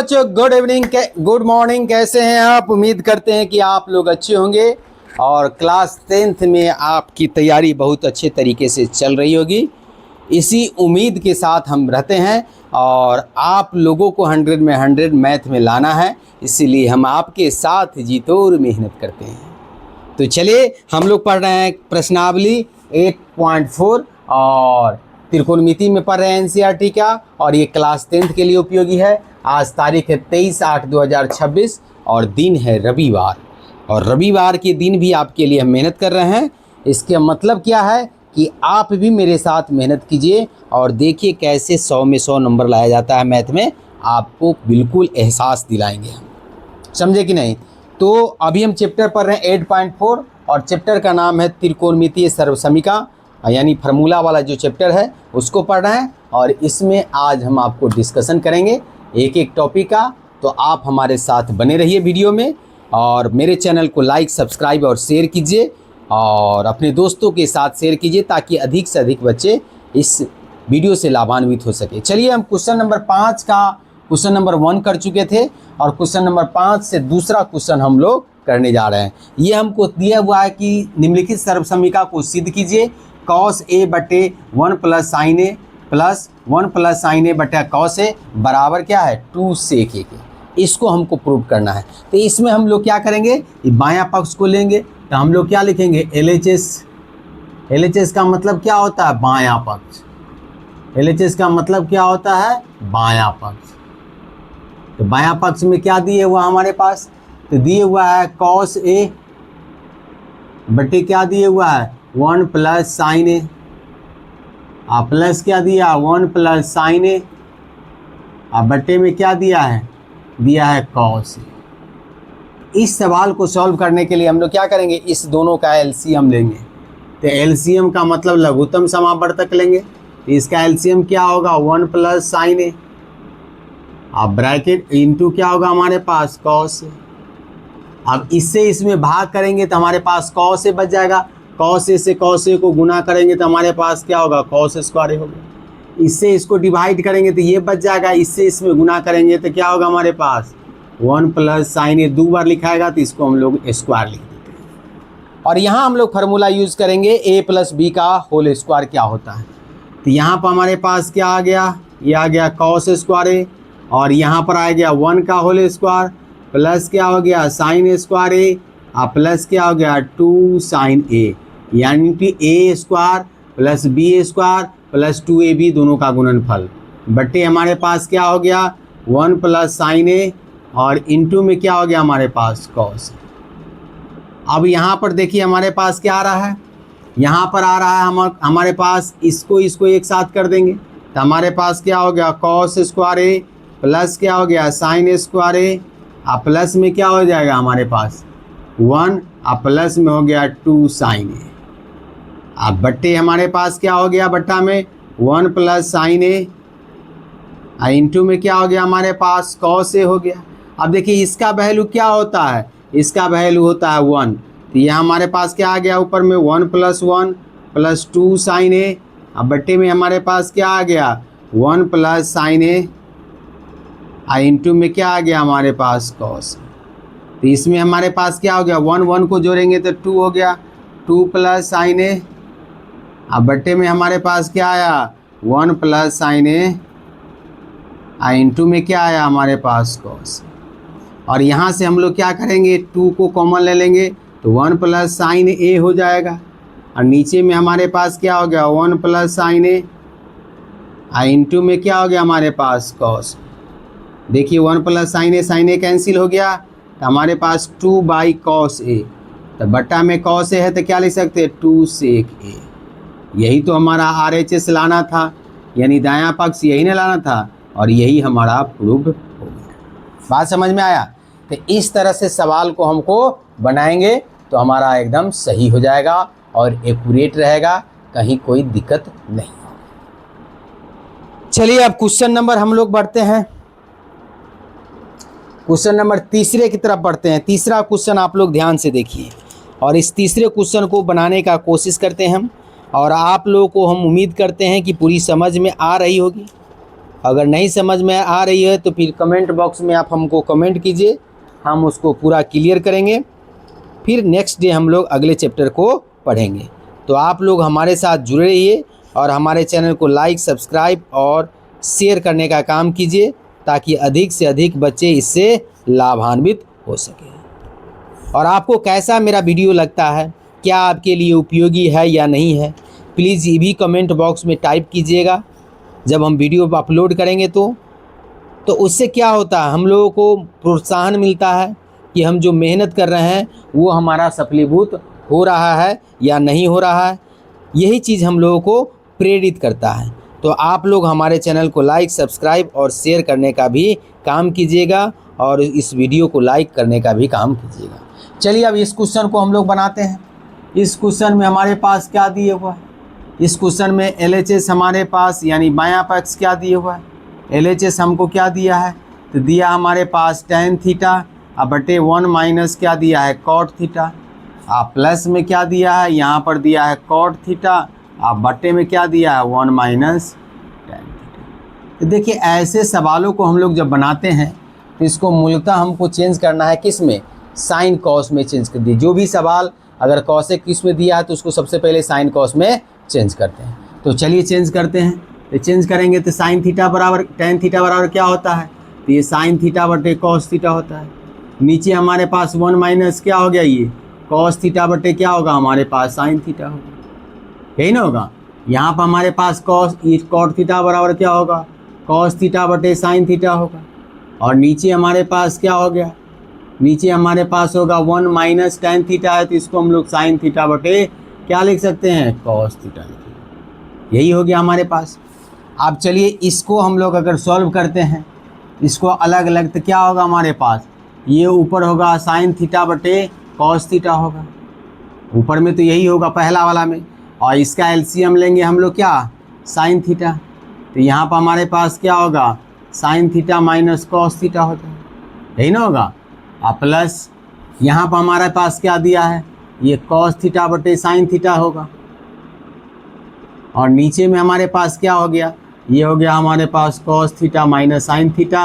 बच्चों good evening good morning, कैसे हैं आप? उम्मीद करते हैं कि आप लोग अच्छे होंगे और क्लास 10th में आपकी तैयारी बहुत अच्छे तरीके से चल रही होगी। इसी उम्मीद के साथ हम रहते हैं और आप लोगों को 100 में 100 मैथ में लाना है, इसीलिए हम आपके साथ जी तोड़ मेहनत करते हैं। तो चलिए हम लोग पढ़ रहे हैं प्रश्नावली 8.4 और त्रिकोणमिति में पढ़ रहे हैं एनसीईआरटी का, और ये क्लास 10th के लिए उपयोगी है। आज तारीख है 23/8/2026 और दिन है रविवार, और रविवार के दिन भी आपके लिए हम मेहनत कर रहे हैं। इसका मतलब क्या है कि आप भी मेरे साथ मेहनत कीजिए और देखिए कैसे 100 में 100 नंबर लाया जाता है मैथ में, आपको बिल्कुल एहसास दिलाएंगे हम, समझे कि नहीं? तो अभी हम चैप्टर पढ़ रहे हैं 8.4 और चैप्टर का नाम है त्रिकोणमितीय सर्वसमीका, यानी फार्मूला वाला जो चैप्टर है उसको पढ़ रहे हैं। और इसमें आज हम आपको डिस्कशन करेंगे एक एक टॉपिक का, तो आप हमारे साथ बने रहिए वीडियो में और मेरे चैनल को लाइक सब्सक्राइब और शेयर कीजिए और अपने दोस्तों के साथ शेयर कीजिए ताकि अधिक से अधिक बच्चे इस वीडियो से लाभान्वित हो सके। चलिए हम क्वेश्चन नंबर 5 का क्वेश्चन नंबर 1 कर चुके थे और क्वेश्चन नंबर 5 से दूसरा क्वेश्चन हम लोग करने जा रहे हैं। ये हमको दिया हुआ है कि निम्नलिखित सर्वसमीका को सिद्ध कीजिए। cos a बटे 1 plus sign a plus 1 plus sign ए बटे cos ए बराबर क्या है 2 sec a के। इसको हमको प्रूव करना है। तो इसमें हम लोग क्या करेंगे, बायां पक्ष को लेंगे तो हम लोग क्या लिखेंगे LHS। LHS का मतलब क्या होता है? बायां पक्ष। LHS का मतलब क्या होता है? बायां पक्ष। तो बायां पक्ष में क्या दिए हुआ हमारे पास? तो दिए हुआ है cos a बटे क्या दिए हुआ है 1 प्लस साइन ए, प्लस क्या दिया 1 प्लस साइन ए, बट्टे में क्या दिया है? दिया है cos ए। इस सवाल को सॉल्व करने के लिए हम लोग क्या करेंगे, इस दोनों का एलसीएम लेंगे। तो एलसीएम का मतलब लघुत्तम समावर्तक लेंगे। इसका एलसीएम क्या होगा 1 प्लस साइन ए, ब्रैकेट इनटू क्या होगा हमारे पास cos ए। अब इससे इसमें भाग करेंगे तो हमारे पास cos ए बच जाएगा। cos ए से cos ए को गुना करेंगे तो हमारे पास क्या होगा cos स्क्वायर होगा। इससे इसको डिवाइड करेंगे तो ये बच जाएगा। इससे इसमें गुना करेंगे तो क्या होगा हमारे पास 1 प्लस साइन ए 2 बार लिखाएगा तो इसको हम लोग स्क्वायर लिख देते हैं। और यहाँ हम लोग फार्मूला यूज़ करेंगे a प्लस बी का होल स्क्वायर क्या होता है। तो यहाँ पर हमारे पास क्या आ गया, ये आ गया cos स्क्वायर ए, और यहाँ पर आ गया 1 का होल स्क्वायर प्लस क्या हो गया साइन स्क्वायर ए, प्लस क्या हो गया 2 साइन ए, यानी कि A square plus B square plus 2ab दोनों का गुणनफल बट्टे हमारे पास क्या हो गया 1 प्लस साइन ए और इनटू में क्या हो गया हमारे पास cos। अब यहाँ पर देखिए हमारे पास क्या आ रहा है, यहाँ पर आ रहा है हमारे पास इसको एक साथ कर देंगे तो हमारे पास क्या हो गया cos स्क्वायर ए प्लस क्या हो गया साइन स्क्वायर ए, प्लस में क्या हो जाएगा हमारे पास 1, प्लस में हो गया 2 साइन ए। अब बट्टे हमारे पास क्या हो गया, बट्टा में 1 प्लस साइन ए इंटू में क्या हो गया हमारे पास cos ए हो गया। अब देखिए इसका वैल्यू क्या होता है, इसका वैल्यू होता है 1, तो यह हमारे पास क्या आ गया ऊपर में 1 प्लस 1 प्लस 2 साइन ए, अब बट्टे में हमारे पास क्या आ गया 1 प्लस साइन ए इंटू में क्या आ गया हमारे पास cos। तो इसमें हमारे पास क्या हो गया 1 1 को जोड़ेंगे तो 2 हो गया 2 प्लस साइन ए, अब बट्टे में हमारे पास क्या आया 1 प्लस साइन ए इंटू में क्या आया हमारे पास cos। और यहाँ से हम लोग क्या करेंगे 2 को कॉमन ले लेंगे तो 1 प्लस साइन ए हो जाएगा, और नीचे में हमारे पास क्या हो गया 1 प्लस साइन ए इंटू में क्या हो गया हमारे पास cos। देखिए 1 प्लस साइन ए कैंसिल हो गया तो हमारे पास 2 बाई cos ए, तो बट्टा में cos ए है तो क्या लिख सकते हैं 2 sec ए। यही तो हमारा RHS लाना था, यानी दायां पक्ष यही ना लाना था, और यही हमारा प्रूव्ड हो गया। बात समझ में आया? तो इस तरह से सवाल को हमको बनाएंगे तो हमारा एकदम सही हो जाएगा और एक्यूरेट रहेगा, कहीं कोई दिक्कत नहीं होगी। चलिए अब क्वेश्चन नंबर हम लोग बढ़ते हैं, क्वेश्चन नंबर तीसरे की तरफ बढ़ते हैं। तीसरा क्वेश्चन आप लोग ध्यान से देखिए और इस तीसरे क्वेश्चन को बनाने का कोशिश करते हैं हम, और आप लोगों को हम उम्मीद करते हैं कि पूरी समझ में आ रही होगी। अगर नहीं समझ में आ रही है तो फिर कमेंट बॉक्स में आप हमको कमेंट कीजिए, हम उसको पूरा क्लियर करेंगे। फिर नेक्स्ट डे हम लोग अगले चैप्टर को पढ़ेंगे। तो आप लोग हमारे साथ जुड़े रहिए और हमारे चैनल को लाइक, सब्सक्राइब और शेयर करने का काम कीजिए, ताकि अधिक से अधिक बच्चे इससे लाभान्वित हो सकें। और आपको कैसा मेरा वीडियो लगता है, क्या आपके लिए उपयोगी है या नहीं है, प्लीज़ ये भी कमेंट बॉक्स में टाइप कीजिएगा। जब हम वीडियो अपलोड करेंगे तो उससे क्या होता है, हम लोगों को प्रोत्साहन मिलता है कि हम जो मेहनत कर रहे हैं वो हमारा सफलीभूत हो रहा है या नहीं हो रहा है। यही चीज़ हम लोगों को प्रेरित करता है। तो आप लोग हमारे चैनल को लाइक, सब्सक्राइब और शेयर करने का भी काम कीजिएगा और इस वीडियो को लाइक करने का भी काम कीजिएगा। चलिए अब इस क्वेश्चन को हम लोग बनाते हैं। इस क्वेश्चन में हमारे पास क्या दिए हुआ है, इस क्वेश्चन में LHS हमारे पास यानी बायां पक्ष क्या दिए हुआ है। LHS हमको क्या दिया है, तो दिया हमारे पास tan थीटा बटे 1 माइनस क्या दिया है cot थीटा, प्लस में क्या दिया है, यहाँ पर दिया है cot थीटा, बटे में क्या दिया है 1 माइनस tan थीटा। तो देखिए ऐसे सवालों को हम लोग जब बनाते हैं तो इसको मूलतः हमको चेंज करना है, किस में, साइन कॉस में चेंज कर दिए। जो भी सवाल अगर कॉसेक किस में दिया है तो उसको सबसे पहले साइन कॉस में चेंज करते हैं। तो चलिए चेंज करते हैं। तो चेंज करेंगे तो साइन थीटा बराबर tan थीटा बराबर क्या होता है, तो ये साइन थीटा बटे कॉस थीटा होता है। नीचे हमारे पास 1 माइनस क्या हो गया, ये कॉस थीटा बटे क्या होगा, हमारे पास साइन थीटा होगा, यही ना होगा। यहाँ पर हमारे पास कॉट थीटा बराबर क्या होगा, कॉस थीटा बटे साइन थीटा होगा। और नीचे हमारे पास क्या हो गया, नीचे हमारे पास होगा 1 माइनस tan थीटा है, तो इसको हम लोग साइन थीटा बटे क्या लिख सकते हैं, कॉस थीटा। यही हो गया हमारे पास। अब चलिए इसको हम लोग अगर सॉल्व करते हैं, इसको अलग अलग, तो क्या होगा हमारे पास, ये ऊपर होगा साइन थीटा बटे कॉस थीटा होगा, ऊपर में तो यही होगा पहला वाला में, और इसका एलसीएम लेंगे हम लोग क्या, साइन थीटा। तो यहाँ पर हमारे पास क्या होगा, sine theta minus cos theta होता है, यही ना होगा। प्लस यहाँ पर हमारे पास क्या दिया है, ये कॉस थीटा बटे साइन थीटा होगा। और नीचे में हमारे पास क्या हो गया, ये हो गया हमारे पास cos theta minus sine theta,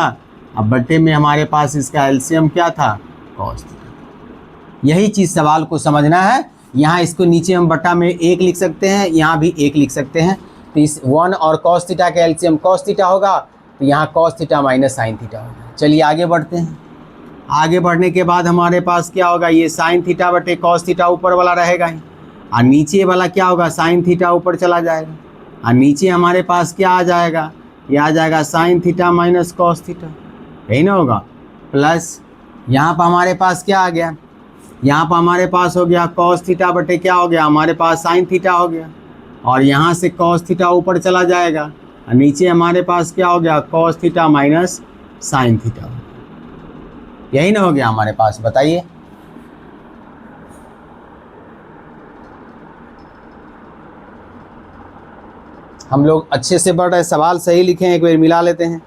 अब बटे में हमारे पास इसका एलसीएम क्या था, कॉस थीटा। यही चीज़ सवाल को समझना है। यहाँ इसको नीचे हम बटा में 1 लिख सकते हैं, यहाँ भी 1 लिख सकते हैं। तो इस 1 और कॉस थीटा का एलसीएम कॉस थीटा होगा, तो यहाँ cos theta minus sine theta होगा। चलिए आगे बढ़ते हैं। आगे बढ़ने के बाद हमारे पास क्या होगा, ये साइन थीटा बटे कॉस थीटा ऊपर वाला रहेगा ही, और नीचे वाला क्या होगा, साइन थीटा ऊपर चला जाएगा, और नीचे हमारे पास क्या आ जाएगा, ये आ जाएगा sine theta minus cos theta, यही ना होगा। प्लस यहाँ पर हमारे पास क्या आ गया, यहाँ पर हमारे पास हो गया कॉस थीटा बटे क्या हो गया, हमारे पास साइन थीटा हो गया, और यहाँ से कॉस थीटा ऊपर चला जाएगा, और नीचे हमारे पास क्या हो गया, cos theta minus sine theta, यही ना हो गया हमारे पास। बताइए हम लोग अच्छे से बढ़ रहे, सवाल सही लिखे हैं, एक बार मिला लेते हैं।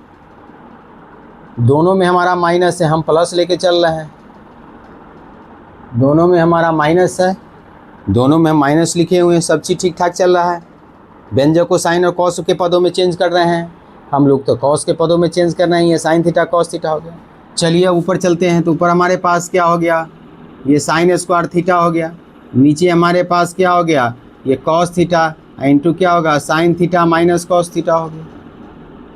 दोनों में हमारा माइनस है, हम प्लस लेके चल रहे हैं। दोनों में हमारा माइनस है, दोनों में माइनस लिखे हुए हैं, सब चीज़ ठीक ठाक चल रहा है। व्यंजक को साइन और कॉस के पदों में चेंज कर रहे हैं हम लोग, तो कॉस के पदों में चेंज कर रहे हैं, ये साइन थीटा कॉस थीटा हो गया। चलिए ऊपर चलते हैं। तो ऊपर हमारे पास क्या हो गया, ये साइन स्क्वायर थीटा हो गया। नीचे हमारे पास क्या हो गया, ये कॉस थीटा इंटू क्या होगा, sine theta minus cos theta हो गया,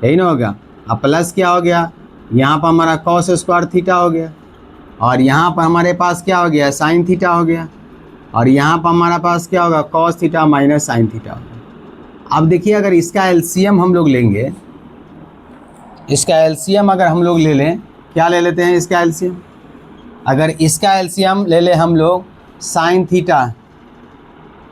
यही ना होगा। अब प्लस क्या हो गया, यहाँ पर हमारा कॉस स्क्वायर थीटा हो गया, और यहाँ पर हमारे पास क्या हो गया, साइन थीटा हो गया, और यहाँ पर हमारा पास क्या होगा, cos theta minus sine theta हो गया। अब देखिए अगर इसका एलसीएम हम लोग लेंगे, इसका एलसीएम अगर हम लोग ले लें, क्या ले लेते हैं इसका एलसीएम, अगर इसका एलसीएम ले लें हम लोग sign theta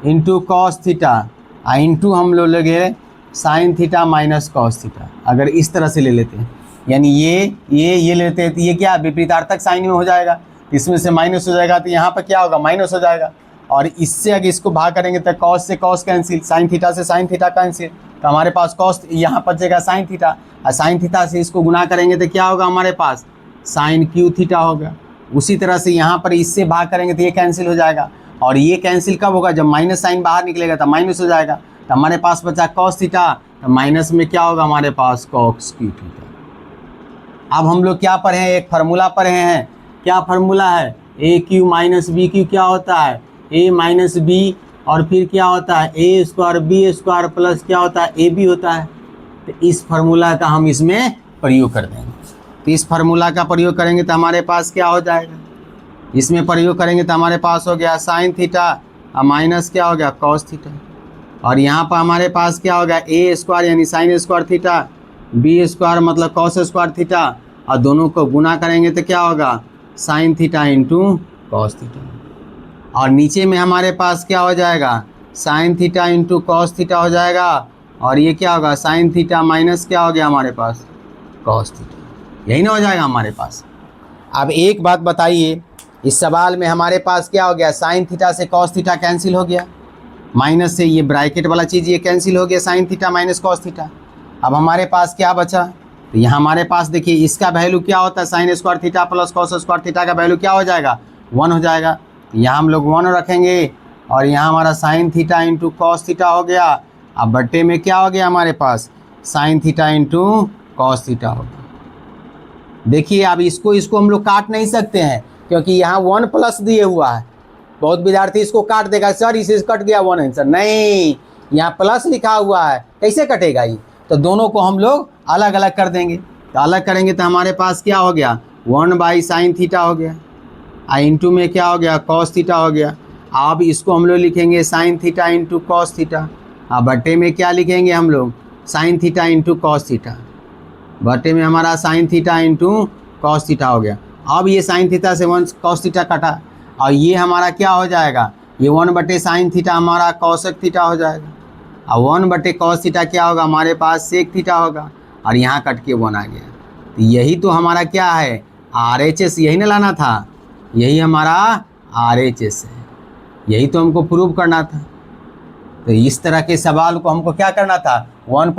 into cos theta into हम लोग लेंगे sine theta minus cos theta, अगर इस तरह से ले लेते हैं, यानी ये लेते हैं, तो ये क्या विपरीतार्थक साइन में हो जाएगा, इसमें से माइनस हो जाएगा, तो यहाँ पर क्या होगा, माइनस हो जाएगा। और इससे अगर इसको भाग करेंगे तो कॉस से कॉस कैंसिल, साइन थीटा से साइन थीटा कैंसिल, तो हमारे पास कॉस यहाँ बचेगा साइन थीटा, और साइन थीटा से इसको गुना करेंगे तो क्या होगा, हमारे पास साइन क्यू थीटा होगा। उसी तरह से यहाँ पर इससे भाग करेंगे तो ये कैंसिल हो जाएगा, और ये कैंसिल कब होगा, जब माइनस साइन बाहर निकलेगा तब माइनस हो जाएगा, तो हमारे पास बचा कॉस थीटा, तो माइनस में क्या होगा हमारे पास कॉस क्यू थीटा। अब हम लोग क्या पढ़े हैं, एक फार्मूला पढ़े हैं। क्या फार्मूला है, ए क्यू माइनस बी क्यू क्या होता है, ए माइनस बी, और फिर क्या होता है ए स्क्वायर बी स्क्वायर प्लस क्या होता है ए बी होता है। तो इस फार्मूला का हम इसमें प्रयोग कर देंगे। तो इस फार्मूला का प्रयोग करेंगे तो हमारे पास क्या हो जाएगा, इसमें प्रयोग करेंगे तो हमारे पास हो गया साइन थीटा और माइनस क्या हो गया कॉस थीटा, और यहाँ पर हमारे पास क्या हो गया ए स्क्वायर यानी sine square theta, b square मतलब कॉस स्क्वायर थीटा, और दोनों को गुना करेंगे तो क्या होगा sine theta into cos theta, और नीचे में हमारे पास क्या हो जाएगा sine theta into cos theta हो जाएगा, और ये क्या होगा साइन थीटा माइनस क्या हो गया हमारे पास कॉस थीटा, यही ना हो जाएगा हमारे पास। अब एक बात बताइए, इस सवाल में हमारे पास क्या हो गया साइन थीटा से कॉस थीटा कैंसिल हो गया, माइनस से ये ब्रैकेट वाला चीज़ ये कैंसिल हो गया sine theta minus cos theta. अब हमारे पास क्या बचा, तो यहाँ हमारे पास देखिए इसका वैल्यू क्या होता है sign square theta plus cos square theta का वैल्यू क्या हो जाएगा 1 हो जाएगा। यहाँ हम लोग 1 रखेंगे, और यहाँ हमारा sine theta into cos theta हो गया। अब बट्टे में क्या हो गया हमारे पास sine theta into cos theta हो गया। देखिए अब इसको हम लोग काट नहीं सकते हैं, क्योंकि यहाँ 1 प्लस दिए हुआ है। बहुत विद्यार्थी इसको काट देगा, सर इसे कट गया 1 आंसर, नहीं यहाँ प्लस लिखा हुआ है कैसे कटेगा ये, तो दोनों को हम लोग अलग अलग कर देंगे। तो अलग करेंगे तो हमारे पास क्या हो गया 1/sin थीटा हो गया, इंटू में क्या हो गया कॉस थीटा हो गया। अब इसको हम लोग लिखेंगे sign theta into cos theta, अब बट्टे में क्या लिखेंगे हम लोग sign theta into cos theta, बट्टे में हमारा sine theta into cos theta हो गया। अब ये साइन थीटा से 1 कॉस थीटा कटा, और ये हमारा क्या हो जाएगा ये 1/sin थीटा हमारा कॉसेक थीटा हो जाएगा, और 1/cos थीटा क्या होगा हमारे पास सेक थीटा होगा, और यहाँ कट के 1 आ गया। तो यही तो हमारा क्या है RHS, यही ना लाना था, यही हमारा RHS है, यही तो हमको प्रूव करना था। तो इस तरह के सवाल को हमको क्या करना था 1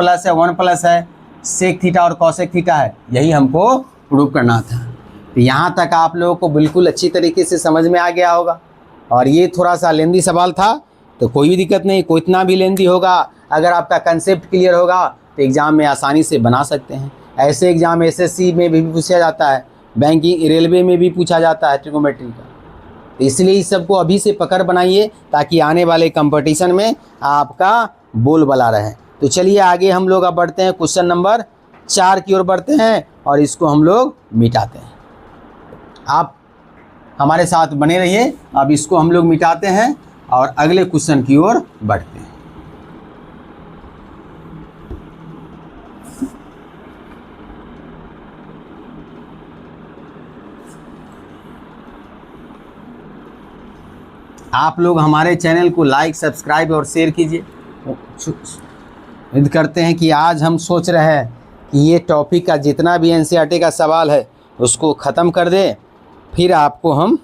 प्लस है सेक थीटा और कॉसेक थीटा है, यही हमको प्रूव करना था। तो यहाँ तक आप लोगों को बिल्कुल अच्छी तरीके से समझ में आ गया होगा, और ये थोड़ा सा लेंदी सवाल था तो कोई भी दिक्कत नहीं, कोई इतना भी लेंदी होगा अगर आपका कंसेप्ट क्लियर होगा तो एग्ज़ाम में आसानी से बना सकते हैं। ऐसे एग्ज़ाम SSC में भी पूछा जाता है, बैंकिंग रेलवे में भी पूछा जाता है ट्रिग्नोमेट्री का। तो इसलिए इस सबको अभी से पकड़ बनाइए ताकि आने वाले कंपटीशन में आपका बोलबाला रहे। तो चलिए आगे हम लोग अब बढ़ते हैं, क्वेश्चन नंबर 4 की ओर बढ़ते हैं, और इसको हम लोग मिटाते हैं। आप हमारे साथ बने रहिए, अब इसको हम लोग मिटाते हैं और अगले क्वेश्चन की ओर बढ़ते हैं। आप लोग हमारे चैनल को लाइक सब्सक्राइब और शेयर कीजिए। उम्मीद करते हैं कि आज हम सोच रहे हैं कि ये टॉपिक का जितना भी NCERT का सवाल है उसको ख़त्म कर दें, फिर आपको हम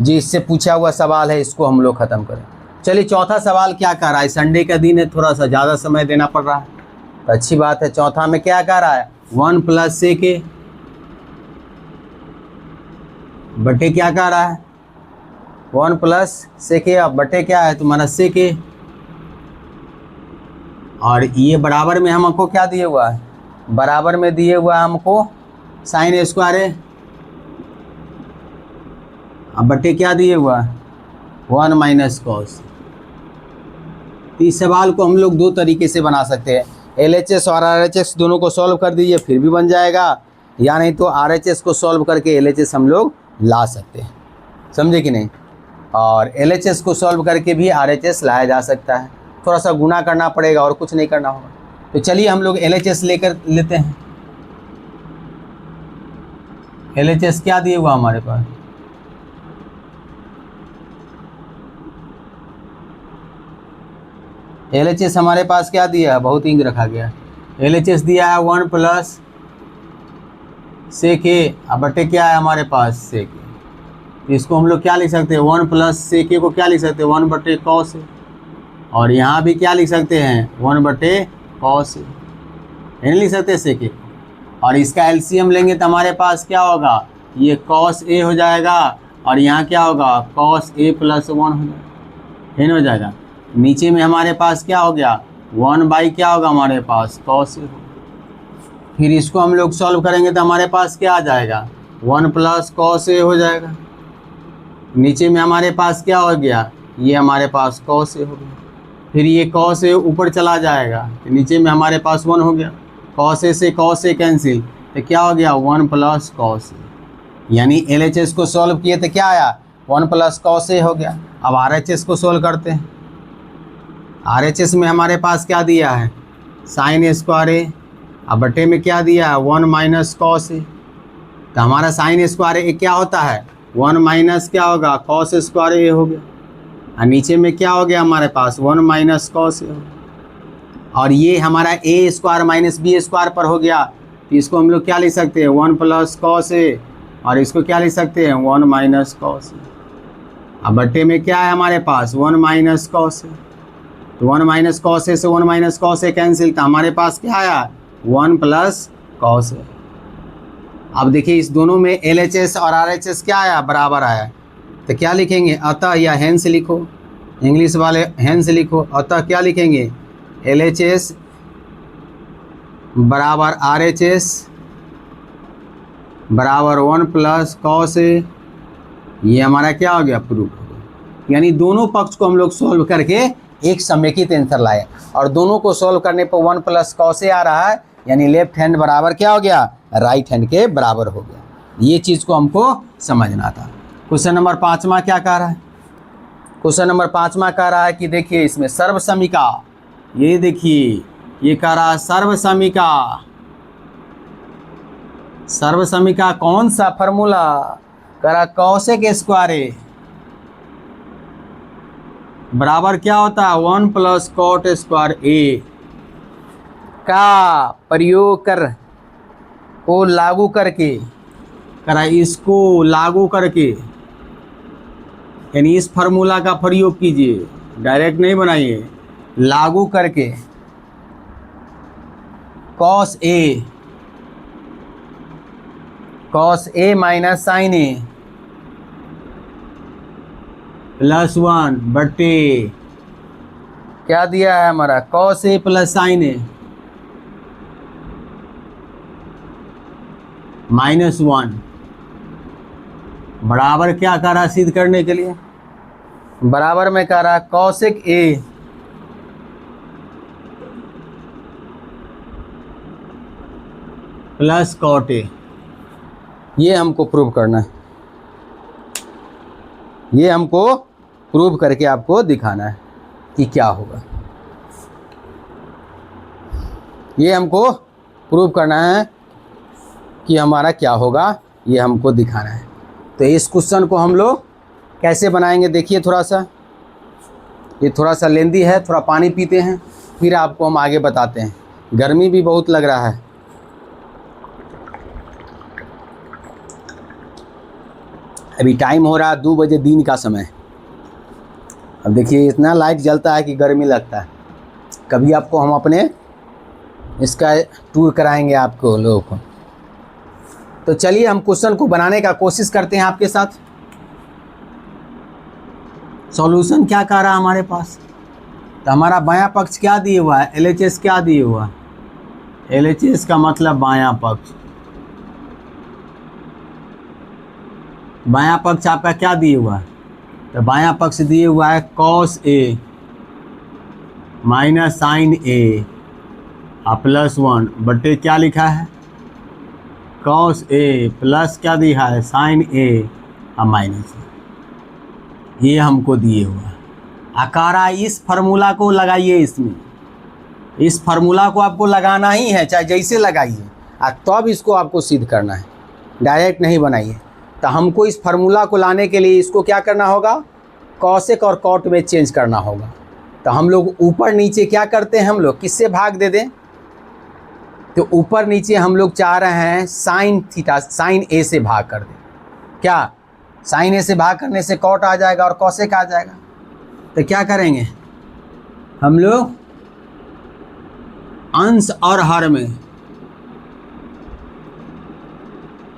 जो इससे पूछा हुआ सवाल है इसको हम लोग ख़त्म करें। चलिए चौथा सवाल क्या कह रहा है, संडे का दिन है थोड़ा सा ज़्यादा समय देना पड़ रहा है तो अच्छी बात है। चौथा में क्या कह रहा है 1 प्लस से के बटे क्या कह रहा है 1 प्लस से के, अब बटे क्या है तुम्हारा से के, और ये बराबर में हमको क्या दिए हुआ है, बराबर में दिए हुआ है हमको साइन स्क्वायर है, अब बटे क्या दिए हुआ है 1 माइनस कॉस। तो इस सवाल को हम लोग 2 तरीके से बना सकते हैं, LHS और RHS दोनों को सॉल्व कर दीजिए फिर भी बन जाएगा, या नहीं तो RHS को सॉल्व करके LHS हम लोग ला सकते हैं, समझे कि नहीं। और LHS को सॉल्व करके भी RHS लाया जा सकता है, थोड़ा सा गुना करना पड़ेगा और कुछ नहीं करना होगा। तो चलिए हम लोग LHS लेते हैं। LHS क्या दिए हुआ हमारे पास, LHS हमारे पास क्या दिया है, बहुत इंक रखा गया। LHS दिया है 1 प्लस से के, अब बटे क्या है हमारे पास से के, तो इसको हम लोग क्या लिख सकते हैं 1 प्लस से के को क्या लिख सकते हैं 1/cos, और यहाँ भी क्या लिख सकते हैं 1/cos, नहीं लिख सकते से के। और इसका LCM लेंगे तो हमारे पास क्या होगा, ये cos A हो जाएगा, और यहाँ क्या होगा cos A + 1 हो जाएगा, हो जाएगा। नीचे में हमारे पास क्या हो गया 1 बाई क्या होगा हमारे पास कॉस ए। फिर इसको हम लोग सॉल्व करेंगे तो हमारे पास क्या आ जाएगा 1 प्लस कॉस ए हो जाएगा। नीचे में हमारे पास क्या हो गया ये हमारे पास कॉस ए हो गया। फिर ये कॉस ए ऊपर चला जाएगा तो नीचे में हमारे पास 1 हो गया। कॉस ए से कॉस ए कैंसिल तो क्या हो गया 1 प्लस कॉस ए। यानी LHS को सॉल्व किए तो क्या आया 1 प्लस कॉस ए हो गया। अब RHS को सॉल्व करते हैं। RHS में हमारे पास क्या दिया है साइन ए स्क्वायर ए, अब बटे में क्या दिया है 1 माइनस कॉस ए। तो हमारा साइन ए स्क्वायर ए क्या होता है 1 माइनस क्या होगा कॉस स्क्वायर ए हो गया। और नीचे में क्या हो गया हमारे पास 1 माइनस कॉस ए हो गया। और ये हमारा ए स्क्वायर माइनस बी स्क्वायर पर हो गया तो इसको हम लोग क्या लिख सकते हैं 1 प्लस कॉस ए, और इसको क्या लिख सकते हैं 1 माइनस कॉस ए। अब बट्टे में क्या है हमारे पास 1 माइनस कॉस ए, तो 1 माइनस कॉस ए से 1 माइनस कॉस ए कैंसिल, तो हमारे पास क्या आया 1 प्लस कॉस ए। अब देखिए इस दोनों में LHS और RHS क्या आया बराबर आया, तो क्या लिखेंगे अतः या हेंस लिखो, इंग्लिश वाले हेंस लिखो। अतः क्या लिखेंगे LHS बराबर RHS बराबर 1 प्लस कॉस ए। ये हमारा क्या हो गया प्रूफ हो गया। यानी दोनों पक्ष को हम लोग सॉल्व करके एक समेकित आंसर लाए, और दोनों को सॉल्व करने पर 1 प्लस कॉस ए आ रहा है, यानी लेफ्ट हैंड बराबर क्या हो गया राइट हैंड के बराबर हो गया। ये चीज़ को हमको समझना था। क्वेश्चन नंबर 5वां क्या कह रहा है, क्वेश्चन नंबर 5वां कह रहा है कि देखिए इसमें सर्वसमिका, ये देखिए ये कह रहा है सर्वसमिका। सर्वसमिका कौन सा फॉर्मूला कह रहा कॉसेक स्क्वायर ए बराबर क्या होता है 1 प्लस कॉट स्क्वायर ए का प्रयोग कर को लागू करके, करा इसको लागू करके, यानी इस फार्मूला का प्रयोग कीजिए, डायरेक्ट नहीं बनाइए, लागू करके cos A minus sign a plus 1 बटे क्या दिया है हमारा cos A plus sign A minus 1 बराबर क्या कर रहा सिद्ध करने के लिए, बराबर में कह रहा cosec a plus cot a. ये हमको प्रूव करना है, ये हमको प्रूव करके आपको दिखाना है कि क्या होगा। ये हमको प्रूव करना है कि हमारा क्या होगा, ये हमको दिखाना है। तो इस क्वेश्चन को हम लोग कैसे बनाएंगे देखिए, थोड़ा सा ये थोड़ा सा लेंदी है, थोड़ा पानी पीते हैं फिर आपको हम आगे बताते हैं। गर्मी भी बहुत लग रहा है। अभी टाइम हो रहा है 2 बजे दिन का समय। अब देखिए इतना लाइट जलता है कि गर्मी लगता है। कभी आपको हम अपने इसका टूर कराएंगे आपको लोगों को। तो चलिए हम क्वेश्चन को बनाने का कोशिश करते हैं आपके साथ। सॉल्यूशन क्या कह रहा है हमारे पास, तो हमारा बायां पक्ष क्या दिए हुआ है LHS क्या दिए हुआ है, LHS का मतलब बायां पक्ष। बायां पक्ष आपका क्या दिए हुआ है, तो बायां पक्ष दिए हुआ है cos A minus sign a plus 1 बटे क्या लिखा है कॉस ए प्लस क्या दिया है साइन ए माइनस। ये हमको दिए हुआ है। आकारा इस फार्मूला को लगाइए, इसमें इस फार्मूला को आपको लगाना ही है, चाहे जैसे लगाइए, तब इसको आपको सिद्ध करना है, डायरेक्ट नहीं बनाइए। तो हमको इस फार्मूला को लाने के लिए इसको क्या करना होगा, कॉसेक और कॉट में चेंज करना होगा। तो हम लोग ऊपर नीचे क्या करते हैं, हम लोग किससे भाग दे दें, तो ऊपर नीचे हम लोग चाह रहे हैं साइन थीटा साइन ए से भाग कर दें। क्या साइन ए से भाग करने से कॉट आ जाएगा और कॉसेक आ जाएगा। तो क्या करेंगे हम लोग अंश और हर में,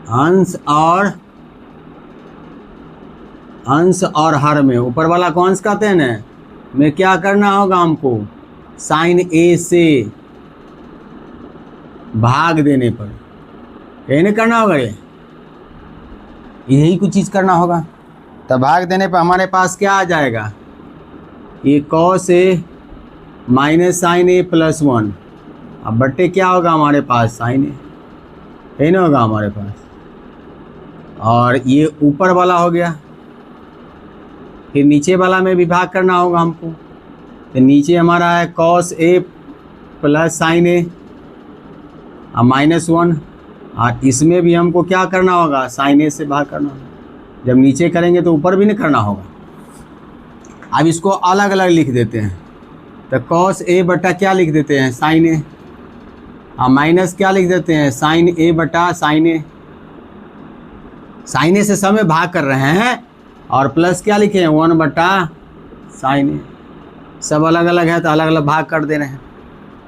अंश और हर में, ऊपर वाला को अंश कहते हैं ना, में क्या करना होगा हमको, साइन ए से भाग देने पर, यही नहीं करना होगा, यही कुछ चीज़ करना होगा। तब भाग देने पर हमारे पास क्या आ जाएगा, ये cos A minus sign a plus 1, अब बट्टे क्या होगा हमारे पास, साइन ए, यही ना होगा हमारे पास। और ये ऊपर वाला हो गया, फिर नीचे वाला में भी भाग करना होगा हमको, तो नीचे हमारा है कॉस ए प्लस साइन ए -1, और इसमें भी हमको क्या करना होगा, साइन ए से भाग करना होगा। जब नीचे करेंगे तो ऊपर भी नहीं करना होगा। अब इसको अलग अलग लिख देते हैं, तो कॉस ए बटा क्या लिख देते हैं, साइन ए, और माइनस क्या लिख देते हैं, साइन ए बटा साइन ए। साइन ए से सब में भाग कर रहे हैं, और प्लस क्या लिखे हैं, 1 बटा साइन ए। सब अलग अलग है तो अलग अलग भाग कर दे रहे हैं।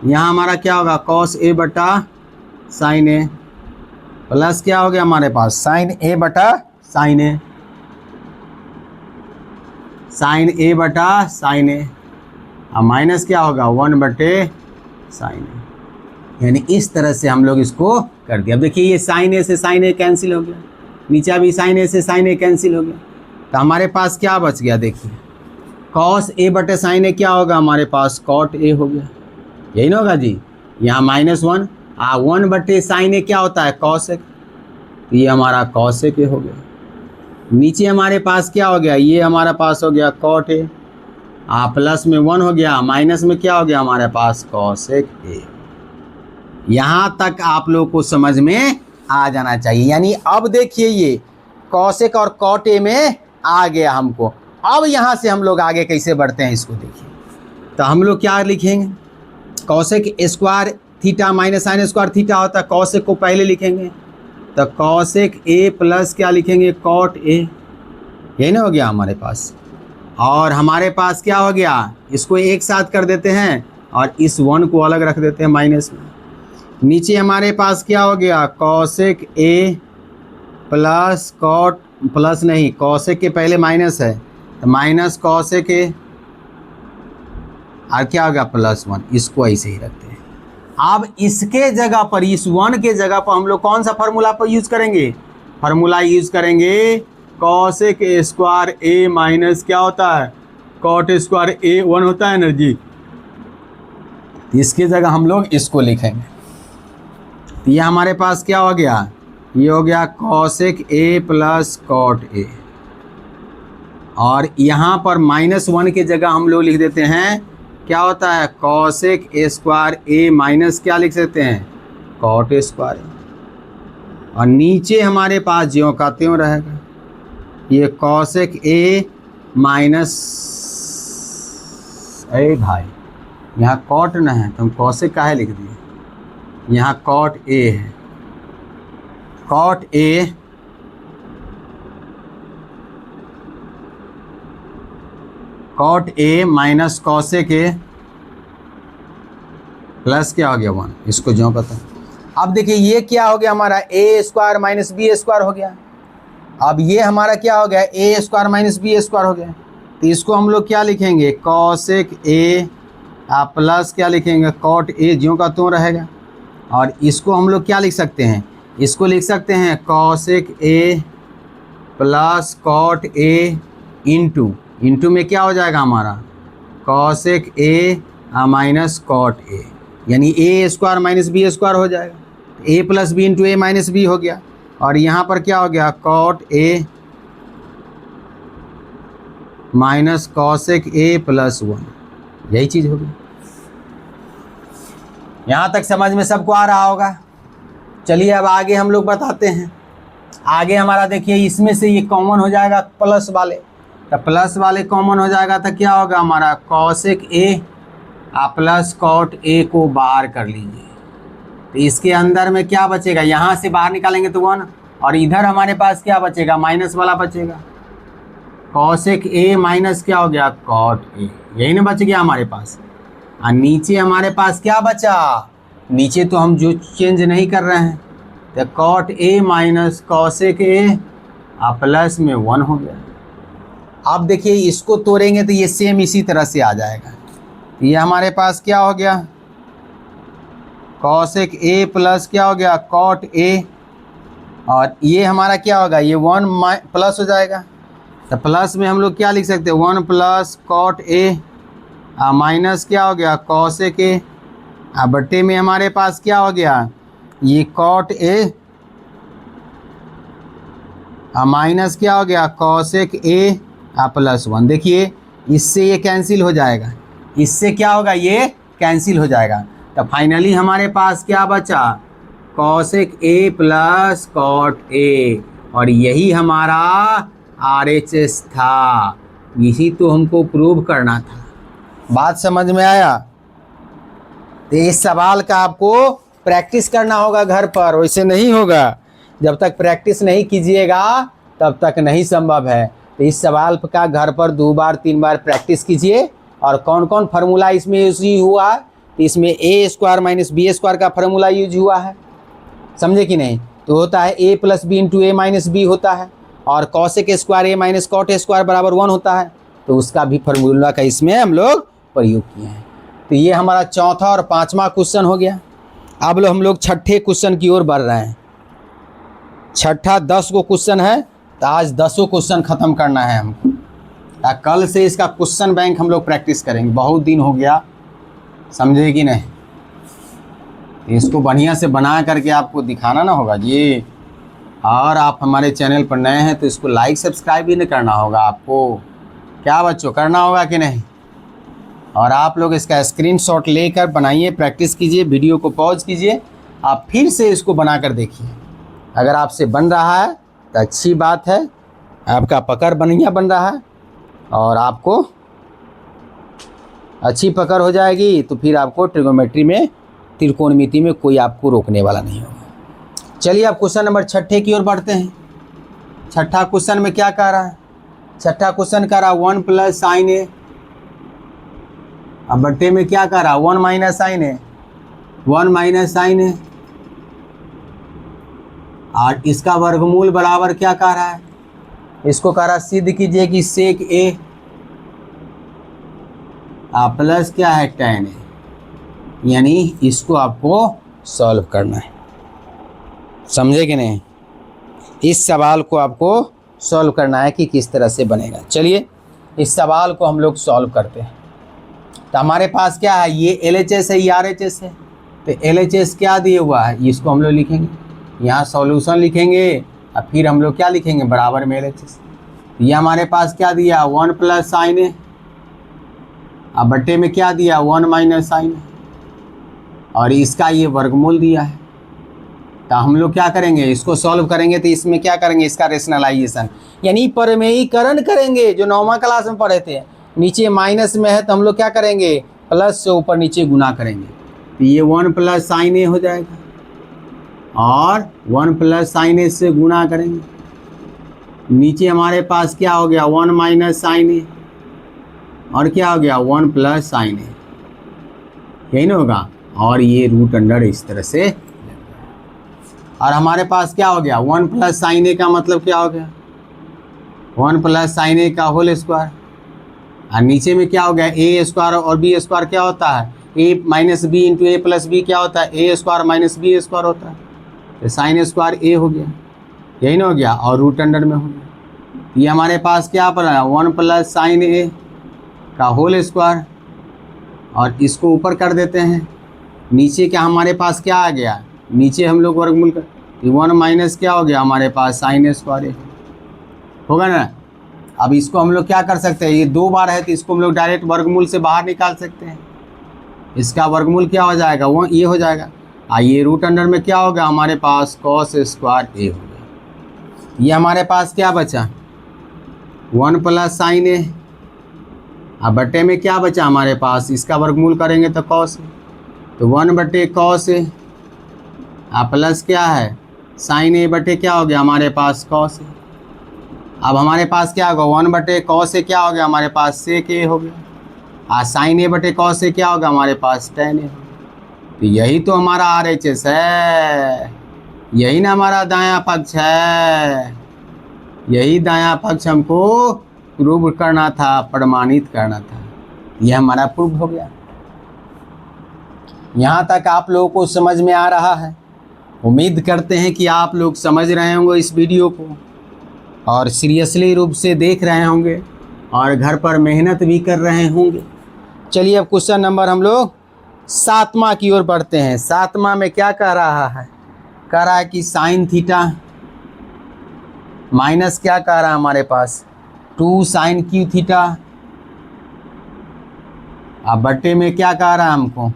यहाँ हमारा क्या होगा, कॉस ए बटा साइन ए, प्लस क्या हो गया हमारे पास, साइन ए बटा साइन ए, साइन ए बटा साइन ए, और माइनस क्या होगा, 1 बटे साइन ए। यानी इस तरह से हम लोग इसको कर दिया। अब देखिए ये साइन ए से साइन ए कैंसिल हो गया, नीचे भी साइन ए से साइन ए कैंसिल हो गया, तो हमारे पास क्या बच गया, देखिए कॉस ए बटे साइन ए क्या होगा हमारे पास, कॉट ए हो गया, यही ना होगा जी। यहाँ -1, 1 बटे साइन ए क्या होता है, कॉसेक, तो ये हमारा कॉसेक ए हो गया। नीचे हमारे पास क्या हो गया, ये हमारे पास हो गया कॉट ए, प्लस में 1 हो गया, माइनस में क्या हो गया हमारे पास, कॉसेक ए। यहाँ तक आप लोग को समझ में आ जाना चाहिए। यानी अब देखिए ये कॉसेक और कॉट ए में आ गया हमको। अब यहाँ से हम लोग आगे कैसे बढ़ते हैं इसको देखिए। तो हम लोग क्या लिखेंगे, cosec square theta minus sign square theta होता है, कॉसेक को पहले लिखेंगे, तो कॉसेक ए प्लस क्या लिखेंगे, कॉट ए, यही ना हो गया हमारे पास। और हमारे पास क्या हो गया, इसको एक साथ कर देते हैं और इस 1 को अलग रख देते हैं माइनस में। नीचे हमारे पास क्या हो गया, cosec a plus cot, plus नहीं, कॉसेक के पहले माइनस है तो माइनस कॉसेक ए, और क्या हो गया +1, इसको ऐसे ही रखते हैं। अब इसके जगह पर, इस 1 के जगह पर हम लोग कौन सा फार्मूला पर यूज़ करेंगे, फार्मूला यूज़ करेंगे कॉसेक स्क्वायर ए माइनस क्या होता है, कॉट स्क्वायर ए 1 होता है ना जी। इसके जगह हम लोग इसको लिखेंगे। तो ये हमारे पास क्या हो गया, ये हो गया cosec a plus cot a, और यहाँ पर -1 के जगह हम लोग लिख देते हैं क्या होता है, कॉसेक स्क्वायर ए माइनस क्या लिख सकते हैं, कॉट स्क्वायर, और नीचे हमारे पास ज्यों का त्यों रहेगा, ये कॉसेक ए माइनस, अरे भाई यहाँ कॉट न है तो हम कॉसेक काहे लिख दिए, यहाँ कॉट ए है, cot a minus cosec a plus क्या हो गया 1, इसको जो पता। अब देखिए ये क्या हो गया हमारा, ए स्क्वायर माइनस बी स्क्वायर हो गया। अब ये हमारा क्या हो गया, a square minus b square हो गया। तो इसको हम लोग क्या लिखेंगे, कॉसेक ए प्लस क्या लिखेंगे, कॉट ए ज्यों का त्यों रहेगा। और इसको हम लोग क्या लिख सकते हैं, इसको लिख सकते हैं cosec a plus cot a into में क्या हो जाएगा हमारा, cosec a minus cot a, यानी a square minus b square हो जाएगा, a plus b into a minus b हो गया। और यहाँ पर क्या हो गया, cot a minus cosec a plus 1, यही चीज़ होगी। यहाँ तक समझ में सबको आ रहा होगा। चलिए अब आगे हम लोग बताते हैं। आगे हमारा देखिए इसमें से ये कॉमन हो जाएगा प्लस वाले, तो प्लस वाले कॉमन हो जाएगा तो क्या होगा हमारा, cosec a plus cot a को बाहर कर लीजिए, तो इसके अंदर में क्या बचेगा, यहाँ से बाहर निकालेंगे तो 1, और इधर हमारे पास क्या बचेगा, माइनस वाला बचेगा, कॉसेक ए माइनस क्या हो गया, कॉट ए, यही ना बच गया हमारे पास। और नीचे हमारे पास क्या बचा, नीचे तो हम जो चेंज नहीं कर रहे हैं, तो cot a minus cosec a plus में 1 हो गया। अब देखिए इसको तोड़ेंगे तो ये सेम इसी तरह से आ जाएगा। ये हमारे पास क्या हो गया, कॉसेक ए प्लस क्या हो गया कॉट ए, और ये हमारा क्या होगा, ये 1 प्लस हो जाएगा। तो प्लस में हम लोग क्या लिख सकते हैं, 1 प्लस कॉट ए माइनस क्या हो गया कॉसेक ए, बट्टे में हमारे पास क्या हो गया, ये कॉट ए माइनस क्या हो गया कॉसेक ए प्लस 1। देखिए इससे ये कैंसिल हो जाएगा, इससे क्या होगा, ये कैंसिल हो जाएगा। तो फाइनली हमारे पास क्या बचा, cosec a plus cot a, और यही हमारा RHS था। यही तो हमको प्रूव करना था। बात समझ में आया? तो इस सवाल का आपको प्रैक्टिस करना होगा घर पर, वैसे नहीं होगा। जब तक प्रैक्टिस नहीं कीजिएगा तब तक नहीं संभव है। तो इस सवाल का घर पर 2 बार 3 बार प्रैक्टिस कीजिए। और कौन कौन फार्मूला इसमें यूज हुआ है, तो इसमें ए स्क्वायर माइनस बी स्क्वायर का फार्मूला यूज हुआ है, समझे कि नहीं। तो होता है ए plus b into a minus B होता है, और कॉसेक स्क्वायर ए माइनस कॉट स्क्वायर बराबर 1 होता है। तो उसका भी फार्मूला का इसमें हम लोग प्रयोग किए हैं। तो ये हमारा चौथा और 5वां क्वेश्चन हो गया। अब हम लोग छठे क्वेश्चन की ओर बढ़ रहे हैं। छठा 10 को क्वेश्चन है, तो आज 10 क्वेश्चन ख़त्म करना है हमको। कल से इसका क्वेश्चन बैंक हम लोग प्रैक्टिस करेंगे। बहुत दिन हो गया, समझे कि नहीं। इसको बढ़िया से बना करके आपको दिखाना ना होगा जी। और आप हमारे चैनल पर नए हैं तो इसको लाइक सब्सक्राइब भी नहीं करना होगा आपको। क्या बच्चों, करना होगा कि नहीं। और आप लोग इसका स्क्रीनशॉट लेकर बनाइए, प्रैक्टिस कीजिए, वीडियो को पॉज कीजिए, आप फिर से इसको बना कर देखिए। अगर आपसे बन रहा है तो अच्छी बात है, आपका पकड़ बढ़िया बन रहा है और आपको अच्छी पकड़ हो जाएगी, तो फिर आपको ट्रिगोनोमेट्री में, त्रिकोणमिति में कोई आपको रोकने वाला नहीं होगा। चलिए अब क्वेश्चन नंबर छठे की ओर बढ़ते हैं। छठा क्वेश्चन में क्या कह रहा है, छठा क्वेश्चन कह रहा है 1 प्लस साइन ए, अब बट्टे में क्या कह रहा है 1 माइनस साइन ए, 1 माइनस साइन ए, और इसका वर्गमूल बराबर क्या कह रहा है, इसको कह रहा सिद्ध कीजिए कि सेक ए प्लस क्या है tan ए, यानी इसको आपको सॉल्व करना है, समझे कि नहीं। इस सवाल को आपको सॉल्व करना है कि किस तरह से बनेगा। चलिए इस सवाल को हम लोग सॉल्व करते हैं। तो हमारे पास क्या है, ये LHS है, ये RHS है। तो LHS क्या दिया हुआ है, इसको हम लोग लिखेंगे, यहाँ सॉल्यूशन लिखेंगे, और फिर हम लोग क्या लिखेंगे बराबर में LHS। ये हमारे पास क्या दिया 1 प्लस साइन है, अब बट्टे में क्या दिया 1 माइनस साइन है, और इसका ये वर्गमूल दिया है। तो हम लोग क्या करेंगे, इसको सॉल्व करेंगे। तो इसमें क्या करेंगे, इसका रेशनलाइजेशन यानी परमेयीकरण करेंगे, जो 9वां क्लास में पढ़े थे। नीचे माइनस में है तो हम लोग क्या करेंगे, प्लस से ऊपर नीचे गुना करेंगे। तो ये 1 प्लस साइन ए हो जाएगा, और 1 प्लस साइन ए से गुना करेंगे। नीचे हमारे पास क्या हो गया 1 माइनस साइन ए, और क्या हो गया 1 प्लस साइन ए, यही ना होगा। और ये रूट अंडर इस तरह से, और हमारे पास क्या हो गया 1 प्लस साइन ए का मतलब क्या हो गया 1 प्लस साइन ए का होल स्क्वायर, और नीचे में क्या हो गया ए स्क्वायर और बी स्क्वायर क्या होता है, ए माइनस बी इंटू ए प्लस बी क्या होता है, ए स्क्वायर माइनस बी स्क्वायर होता है। तो साइन स्क्वायर ए हो गया, यही ना हो गया, और रूट अंडर में हो गया। ये हमारे पास क्या पड़ा 1 प्लस साइन ए का होल स्क्वायर, और इसको ऊपर कर देते हैं। नीचे क्या हमारे पास क्या आ गया, नीचे हम लोग वर्गमूल कर, 1 माइनस क्या हो गया हमारे पास साइन स्क्वायर ए होगा ना। अब इसको हम लोग क्या कर सकते हैं, ये 2 बार है तो इसको हम लोग डायरेक्ट वर्गमूल से बाहर निकाल सकते हैं। इसका वर्गमूल क्या हो जाएगा, वो ये हो जाएगा। ये रूट अंडर में क्या होगा हमारे पास कॉस स्क्वायर ए हो गया। ये हमारे पास क्या बचा 1 प्लस साइन ए, अब बट्टे में क्या बचा हमारे पास, इसका वर्गमूल करेंगे तो कॉस, तो 1 बटे कॉस ए, प्लस क्या है साइन ए बटे क्या हो गया हमारे पास कॉस ए। अब हमारे पास क्या होगा 1 बटे कॉस ए क्या हो गया हमारे पास सेक ए हो गया, साइन ए बटे कॉस ए क्या होगा हमारे पास tan ए। तो यही तो हमारा RHS है, यही ना हमारा दायां पक्ष है, यही दायां पक्ष हमको प्रूव करना था, प्रमाणित करना था। यह हमारा प्रूव हो गया। यहाँ तक आप लोगों को समझ में आ रहा है। उम्मीद करते हैं कि आप लोग समझ रहे होंगे इस वीडियो को और सीरियसली रूप से देख रहे होंगे और घर पर मेहनत भी कर रहे होंगे। चलिए अब क्वेश्चन नंबर हम लोग 7वां की ओर बढ़ते हैं। 7वां में क्या कह रहा है? कह रहा है कि साइन थीटा माइनस क्या कह रहा है हमारे पास 2 साइन क्यू थीटा। अब बट्टे में क्या कह रहा है हमको?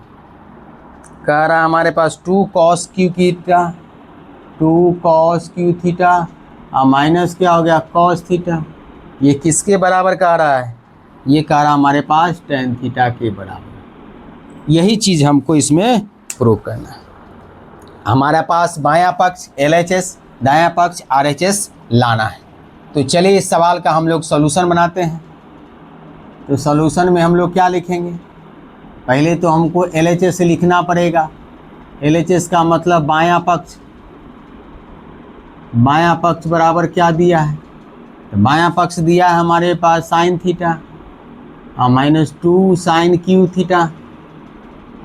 कह रहा है हमारे पास 2 cos Q theta, 2 cos Q theta और माइनस क्या हो गया कॉस थीटा। ये किसके बराबर कह रहा है? ये कह रहा है हमारे पास टेन थीटा के बराबर। यही चीज़ हमको इसमें प्रूव करना है। हमारे पास बायां पक्ष LHS, दायां पक्ष RHS लाना है। तो चलिए इस सवाल का हम लोग सॉल्यूशन बनाते हैं। तो सॉल्यूशन में हम लोग क्या लिखेंगे? पहले तो हमको LHS लिखना पड़ेगा। LHS का मतलब बायां पक्ष। बायां पक्ष बराबर क्या दिया है? तो बायां पक्ष दिया है हमारे पास साइन थीटा और माइनस 2 साइन क्यू थीटा।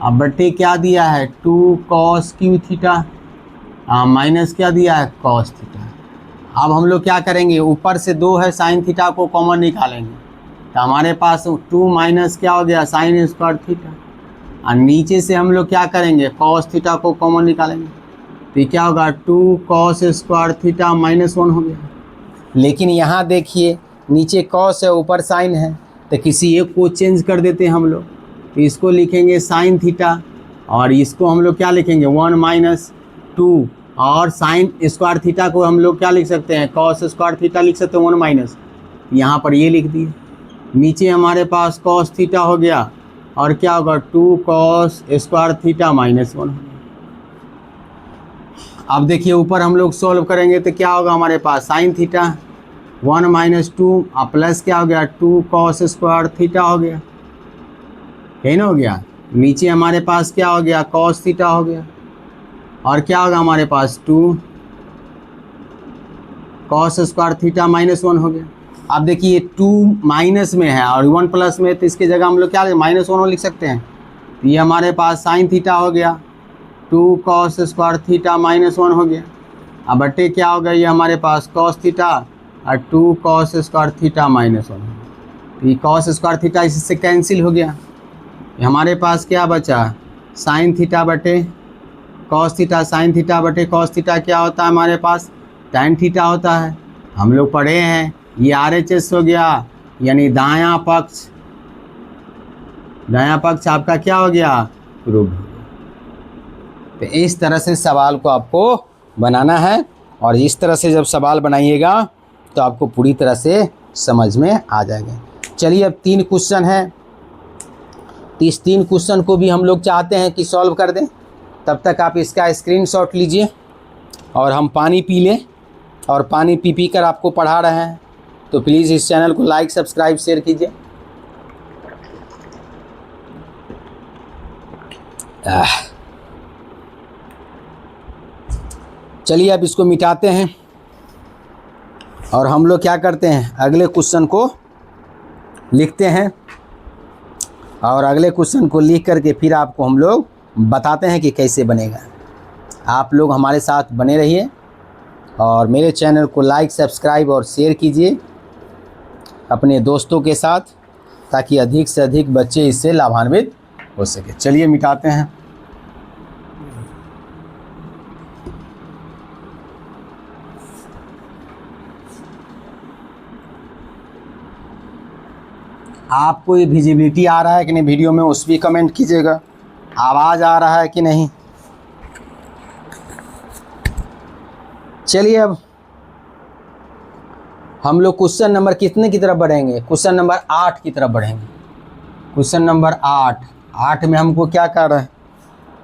अब बट्टे क्या दिया है 2 कॉस क्यू थीटा माइनस क्या दिया है कॉस थीटा। अब हम लोग क्या करेंगे? ऊपर से 2 है साइन थीटा को कॉमन निकालेंगे तो हमारे पास 2 माइनस क्या हो गया साइन स्क्वायर थीटा और नीचे से हम लोग क्या करेंगे कॉस थीटा को कॉमन निकालेंगे तो ये क्या होगा 2 कॉस स्क्वायर थीटा -1 हो गया। लेकिन यहाँ देखिए नीचे कॉस है ऊपर साइन है तो किसी एक को चेंज कर देते हैं हम लोग। तो इसको लिखेंगे साइन थीटा और इसको हम लोग क्या लिखेंगे 1 - 2 और साइन स्क्वायर थीटा को हम लोग क्या लिख सकते हैं कॉस स्क्वायर थीटा लिख सकते हैं 1 माइनस। यहाँ पर ये लिख दिए। नीचे हमारे पास कॉस थीटा हो गया और क्या होगा 2 कॉस स्क्वायर थीटा -1। अब देखिए ऊपर हम लोग सॉल्व करेंगे तो क्या होगा हमारे पास साइन थीटा 1 - 2 और प्लस क्या हो गया 2 कॉस स्क्वायर थीटा हो गया। है ना हो गया। नीचे हमारे पास क्या हो गया कॉस थीटा हो गया और क्या होगा हमारे पास 2 कॉस स्क्वायर थीटा -1 हो गया। अब देखिए 2 माइनस में है और 1 प्लस में है तो इसकी जगह हम लोग क्या -1 लिख सकते हैं। तो ये हमारे पास साइन थीटा हो गया 2 कॉस स्क्वायर थीटा -1 हो गया। अब बट्टे क्या हो गया ये हमारे पास कॉस थीटा और 2 कॉस स्क्वायर थीटा -1। तो ये कॉस स्क्वायर थीटा इससे कैंसिल हो गया। हमारे पास क्या बचा साइन थीटा बटे कॉस थीटा। साइन थीटा बटे कॉस थीटा क्या होता है हमारे पास tan थीटा होता है। हम लोग पढ़े हैं ये RHS हो गया यानी दायां पक्ष। दायां पक्ष आपका क्या हो गया प्रूव। तो इस तरह से सवाल को आपको बनाना है और इस तरह से जब सवाल बनाइएगा तो आपको पूरी तरह से समझ में आ जाएगा। चलिए अब 3 क्वेश्चन है। इस 3 क्वेश्चन को भी हम लोग चाहते हैं कि सॉल्व कर दें। तब तक आप इसका स्क्रीनशॉट लीजिए और हम पानी पी लें और पानी पी कर आपको पढ़ा रहे हैं। तो प्लीज़ इस चैनल को लाइक सब्सक्राइब शेयर कीजिए। चलिए अब इसको मिटाते हैं और हम लोग क्या करते हैं अगले क्वेश्चन को लिखते हैं और अगले क्वेश्चन को लिख करके फिर आपको हम लोग बताते हैं कि कैसे बनेगा। आप लोग हमारे साथ बने रहिए और मेरे चैनल को लाइक सब्सक्राइब और शेयर कीजिए अपने दोस्तों के साथ ताकि अधिक से अधिक बच्चे इससे लाभान्वित हो सके। चलिए मिटाते हैं। आपको ये विजिबिलिटी आ रहा है कि नहीं वीडियो में उस भी कमेंट कीजिएगा। आवाज़ आ रहा है कि नहीं। चलिए अब हम लोग क्वेश्चन नंबर कितने की तरफ बढ़ेंगे? क्वेश्चन नंबर 8 की तरफ बढ़ेंगे। क्वेश्चन नंबर 8 में हमको क्या कर रहा है?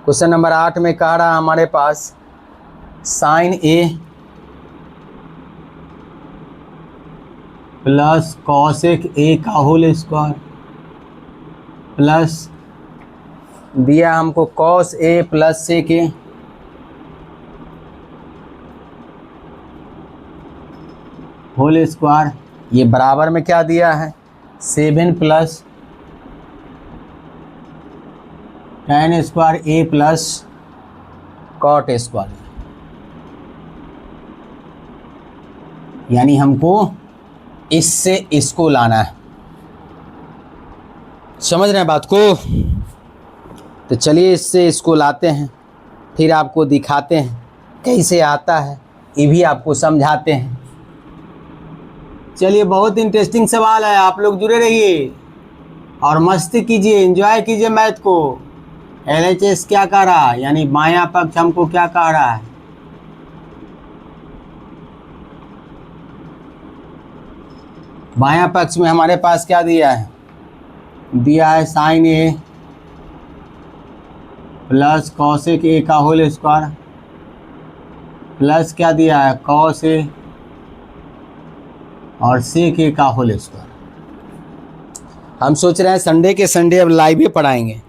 क्वेश्चन नंबर 8 में कह रहा है हमारे पास sine A plus cosec A का होल स्क्वायर प्लस दिया हमको cos A plus sec A whole square ये बराबर में क्या दिया है 7 plus tan square A plus cot square, यानी हमको इससे इसको लाना है। समझ रहे हैं बात को? तो चलिए इससे इसको लाते हैं, फिर आपको दिखाते हैं कैसे आता है, ये भी आपको समझाते हैं। चलिए, बहुत इंटरेस्टिंग सवाल है, आप लोग जुड़े रहिए और मस्ती कीजिए, एंजॉय कीजिए मैथ को। LHS क्या कह रहा है, यानी बायां पक्ष हमको क्या कह रहा है? बायां पक्ष में हमारे पास क्या दिया है? दिया है sine a plus cosec a का होल स्क्वायर प्लस क्या दिया है कॉस ए और सेक ए का होल स्क्वायर। हम सोच रहे हैं संडे के संडे अब लाइव ही पढ़ाएंगे,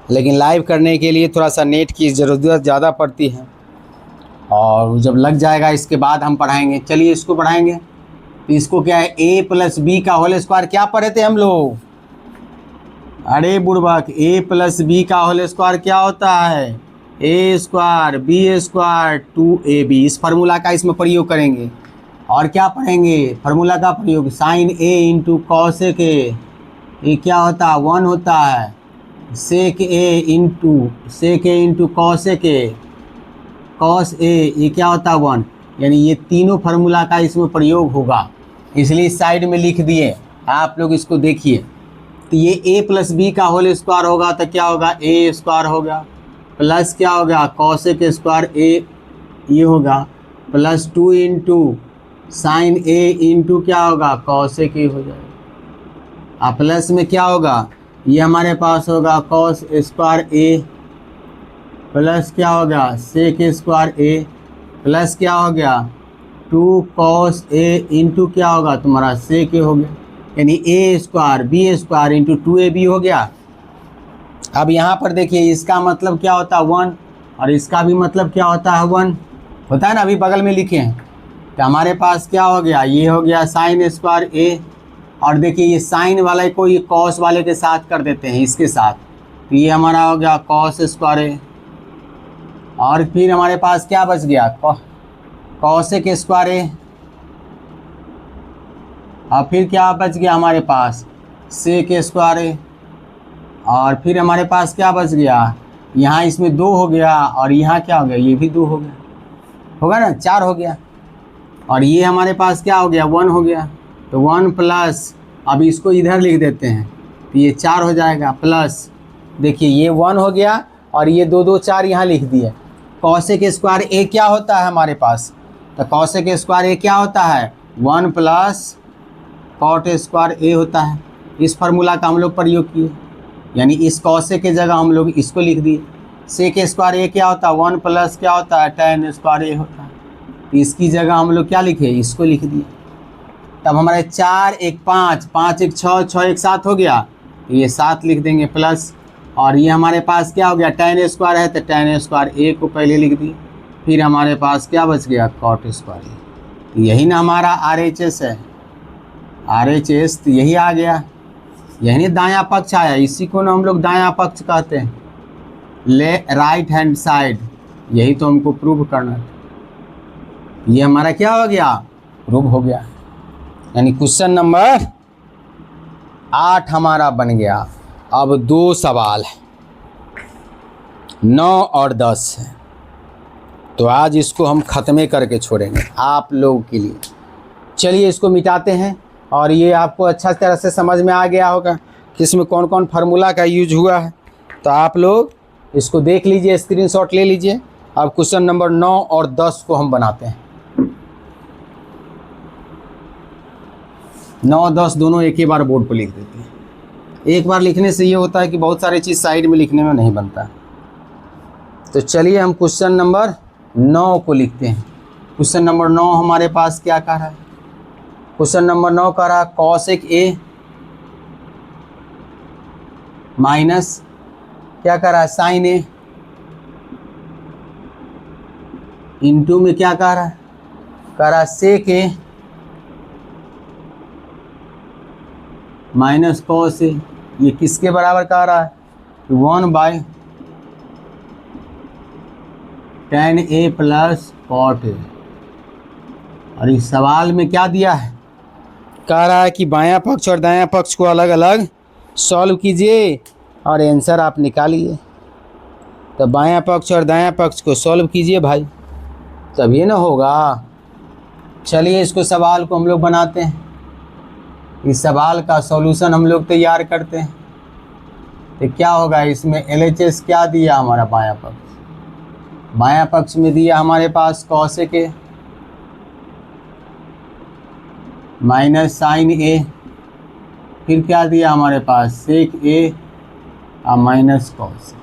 लेकिन लाइव करने के लिए थोड़ा सा नेट की ज़रूरत ज़्यादा पड़ती है और जब लग जाएगा इसके बाद हम पढ़ाएंगे। चलिए इसको पढ़ाएंगे। तो इसको क्या है a प्लस बी का होल स्क्वायर, क्या पढ़े थे हम लोग? अरे बुड़बक, a प्लस बी का होल स्क्वायर क्या होता है? a square b square 2ab। इस फार्मूला का इसमें प्रयोग करेंगे और क्या पढ़ेंगे? फार्मूला का प्रयोग sine a into cosec a, ये क्या होता है 1 होता है, sec a into cosec a, cos a ये क्या होता है 1, यानी ये तीनों फार्मूला का इसमें प्रयोग होगा, इसलिए इस साइड में लिख दिए। आप लोग इसको देखिए। तो ये a प्लस बी का होल स्क्वायर होगा तो क्या होगा a स्क्वायर होगा प्लस क्या होगा कॉसेक स्क्वायर a ये होगा plus 2 into sine a into क्या होगा कॉसेक ए हो जाएगा। अब प्लस में क्या होगा, ये हमारे पास होगा कॉस स्क्वायर a प्लस क्या होगा सेक स्क्वायर a प्लस क्या हो गया 2 कॉस a इंटू क्या होगा तुम्हारा सेक ए हो गया, यानी a square b square into 2ab हो गया। अब यहाँ पर देखिए इसका मतलब क्या होता है 1 और इसका भी मतलब क्या होता है 1 होता है ना, अभी बगल में लिखे हैं। तो हमारे पास क्या हो गया, ये हो गया साइन स्क्वायर a और देखिए ये साइन वाले को ये कॉस वाले के साथ कर देते हैं इसके साथ, तो ये हमारा हो गया कॉस स्क्वायर a और फिर हमारे पास क्या बच गया कॉसेक स्क्वायर ए और फिर क्या बच गया हमारे पास सेक स्क्वायर ए और फिर हमारे पास क्या बच गया, यहाँ इसमें 2 हो गया और यहाँ क्या हो गया ये भी 2 हो गया, होगा ना 4 हो गया और ये हमारे पास क्या हो गया 1 हो गया। तो 1 प्लस अब इसको इधर लिख देते हैं तो ये 4 हो जाएगा प्लस देखिए ये 1 हो गया और ये 2 2 4 यहाँ लिख दिए। कॉसेक स्क्वायर ए क्या होता है हमारे पास, तो कॉसेक स्क्वायर ए क्या होता है 1 प्लस कॉट स्क्वायर ए होता है। इस फार्मूला का हम लोग प्रयोग किए, यानी इस कॉसेक के जगह हम लोग इसको लिख दिए। सेक स्क्वायर ए क्या होता है 1 प्लस क्या होता है tan स्क्वायर ए होता है, इसकी जगह हम लोग क्या लिखे इसको लिख दिए। तब हमारे 4 1 5 5 1 6 6 1 7 हो गया, तो ये 7 लिख देंगे प्लस और ये हमारे पास क्या हो गया tan स्क्वायर है तो tan स्क्वायर ए को पहले लिख दिए, फिर हमारे पास क्या बच गया कॉट स्क्वायर ए। तो यही ना हमारा RHS है, RHS तो यही आ गया, यही दायां पक्ष आया, इसी को ना हम लोग दायां पक्ष कहते हैं, राइट हैंड साइड। यही तो हमको प्रूव करना था, ये हमारा क्या हो गया प्रूव हो गया, यानी क्वेश्चन नंबर 8 हमारा बन गया। अब 2 सवाल है 9 और 10 है, तो आज इसको हम ख़त्म करके छोड़ेंगे आप लोगों के लिए। चलिए इसको मिटाते हैं और ये आपको अच्छा तरह से समझ में आ गया होगा कि इसमें कौन कौन फार्मूला का यूज हुआ है। तो आप लोग इसको देख लीजिए, स्क्रीनशॉट ले लीजिए। अब क्वेश्चन नंबर 9 और 10 को हम बनाते हैं। 9 10 दोनों एक ही बार बोर्ड पर लिख देते हैं। एक बार लिखने से ये होता है कि बहुत सारी चीज़ साइड में लिखने में नहीं बनता। तो चलिए हम क्वेश्चन नंबर 9 को लिखते हैं। क्वेश्चन नंबर 9 हमारे पास क्या कह रहा है, क्वेश्चन नंबर 9 कह रहा है कॉसेक ए माइनस क्या कह रहा है साइन ए इंटू में क्या कह रहा है sec A minus cos a, ये किसके बराबर का आ रहा है? 1/tan A plus cot a. और इस सवाल में क्या दिया है? कह रहा है कि बायां पक्ष और दायां पक्ष को अलग अलग सॉल्व कीजिए और आंसर आप निकालिए। तो बायां पक्ष और दायां पक्ष को सॉल्व कीजिए भाई, तभी ना होगा। चलिए इसको सवाल को हम लोग बनाते हैं, इस सवाल का सॉल्यूशन हम लोग तैयार करते हैं। तो क्या होगा इसमें? LHS क्या दिया हमारा बायां पक्ष? बायां पक्ष में दिया हमारे पास कॉसेक ए माइनस साइन ए, फिर क्या दिया हमारे पास? सेक ए और माइनस कॉस।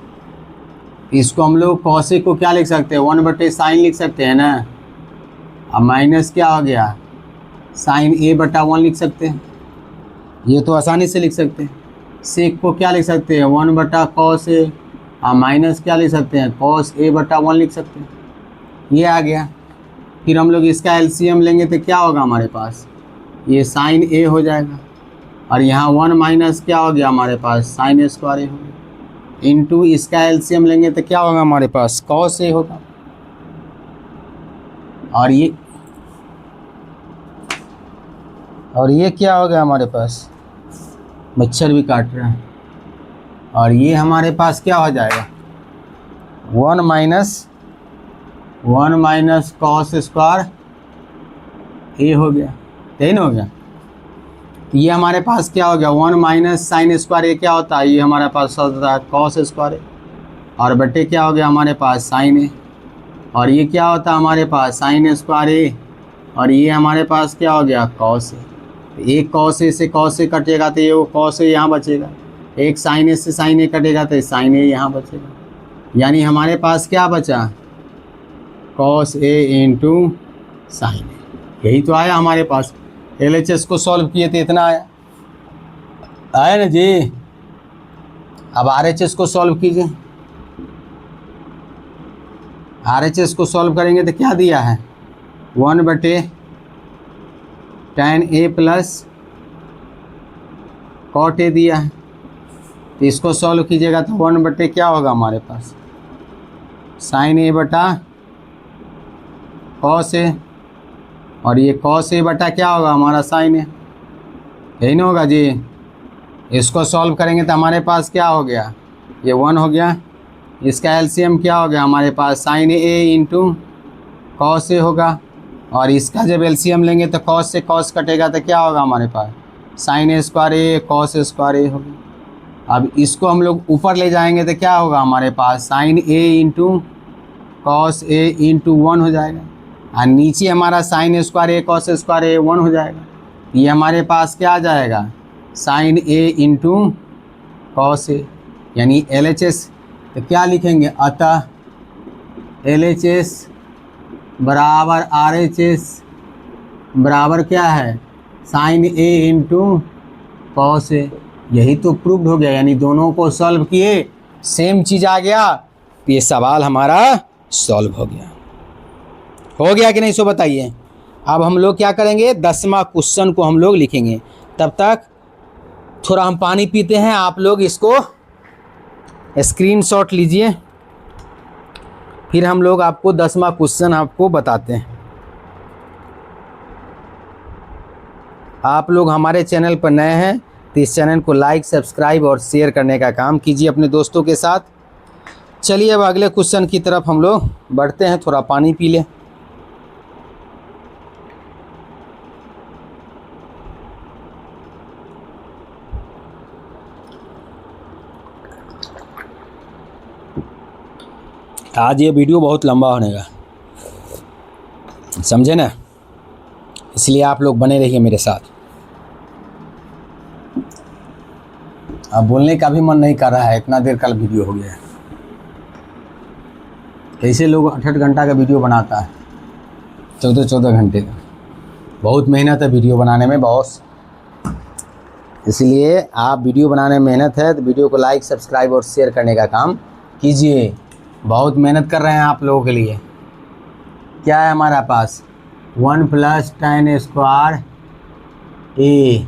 इसको हम लोग कॉसेक को क्या लिख सकते हैं? 1/sin लिख सकते हैं ना। अब माइनस क्या हो गया? साइन A/1 लिख सकते हैं, ये तो आसानी से लिख सकते हैं। सेक को क्या लिख सकते हैं? 1/cos A और माइनस क्या लिख सकते हैं? cos A/1 लिख सकते हैं। ये आ गया। फिर हम लोग इसका एलसीएम लेंगे तो क्या होगा हमारे पास? ये साइन A हो जाएगा और यहाँ 1 माइनस क्या हो गया हमारे पास? साइन A² हो गया। इंटू इसका एलसीएम लेंगे तो क्या होगा हमारे पास? cos A होगा। और ये क्या हो गया हमारे पास? मच्छर भी काट रहा है। और ये हमारे पास क्या हो जाएगा? 1 माइनस cos² A हो गया, यही ना हो गया। ये हमारे पास क्या हो गया? 1 माइनस sin² A क्या होता है? ये हमारे पास होता है cos² A और बटे क्या हो गया हमारे पास? sin A। और ये क्या होता है हमारे पास? sin A² A और ये हमारे पास क्या हो गया? cos A। एक cos A से cos A कटेगा तो ये वो cos A यहाँ बचेगा, एक sin A से sin A कटेगा तो sin A यहाँ बचेगा। यानी हमारे पास क्या बचा? cos A into sin A। यही तो आया हमारे पास। LHS को सॉल्व किए थे, इतना आया ना जी। अब RHS को सॉल्व कीजिए। RHS को सॉल्व करेंगे तो क्या दिया है? 1/tan A plus cot A दिया है। तो इसको सॉल्व कीजिएगा तो 1/, क्या होगा हमारे पास? साइन A/cos A और ये cos A/ क्या होगा हमारा? Sine A। यही ना होगा जी। इसको सॉल्व करेंगे तो हमारे पास क्या हो गया? ये 1 हो गया। इसका एलसीएम क्या हो गया हमारे पास? Sine A into cos A होगा। और इसका जब एलसीएम लेंगे तो cos से cos कटेगा तो क्या होगा हमारे पास? Sine A² A cos A² A होगा। अब इसको हम लोग ऊपर ले जाएंगे तो क्या होगा हमारे पास? Sine A into cos A into 1 हो जाएगा और नीचे हमारा sign A² A cos A² A 1 हो जाएगा। ये हमारे पास क्या आ जाएगा? Sine A into cos A। यानी LHS तो क्या लिखेंगे? अतः LHS बराबर RHS बराबर क्या है? Sine A into cos A। यही तो प्रूव्ड हो गया। यानी दोनों को सॉल्व किए, सेम चीज़ आ गया, तो ये सवाल हमारा सॉल्व हो गया। हो गया कि नहीं, सो बताइए। अब हम लोग क्या करेंगे? 10वां क्वेश्चन को हम लोग लिखेंगे। तब तक थोड़ा हम पानी पीते हैं। आप लोग इसको स्क्रीनशॉट लीजिए, फिर हम लोग आपको 10वां क्वेश्चन आपको बताते हैं। आप लोग हमारे चैनल पर नए हैं तो इस चैनल को लाइक, सब्सक्राइब और शेयर करने का काम कीजिए अपने दोस्तों के साथ। चलिए अब अगले क्वेश्चन की तरफ हम लोग बढ़ते हैं। थोड़ा पानी पी लें। आज ये वीडियो बहुत लंबा होने का, समझे ना, इसलिए आप लोग बने रहिए मेरे साथ। अब बोलने का भी मन नहीं कर रहा है, इतना देर का वीडियो हो गया है। कैसे लोग 8-8 घंटा का वीडियो बनाता है, 14-14 घंटे का। बहुत मेहनत है वीडियो बनाने में, बहुत। इसलिए आप वीडियो बनाने में मेहनत है तो वीडियो को लाइक, सब्सक्राइब और शेयर करने का काम कीजिए। बहुत मेहनत कर रहे हैं आप लोगों के लिए। क्या है हमारा पास? 1 + tan² A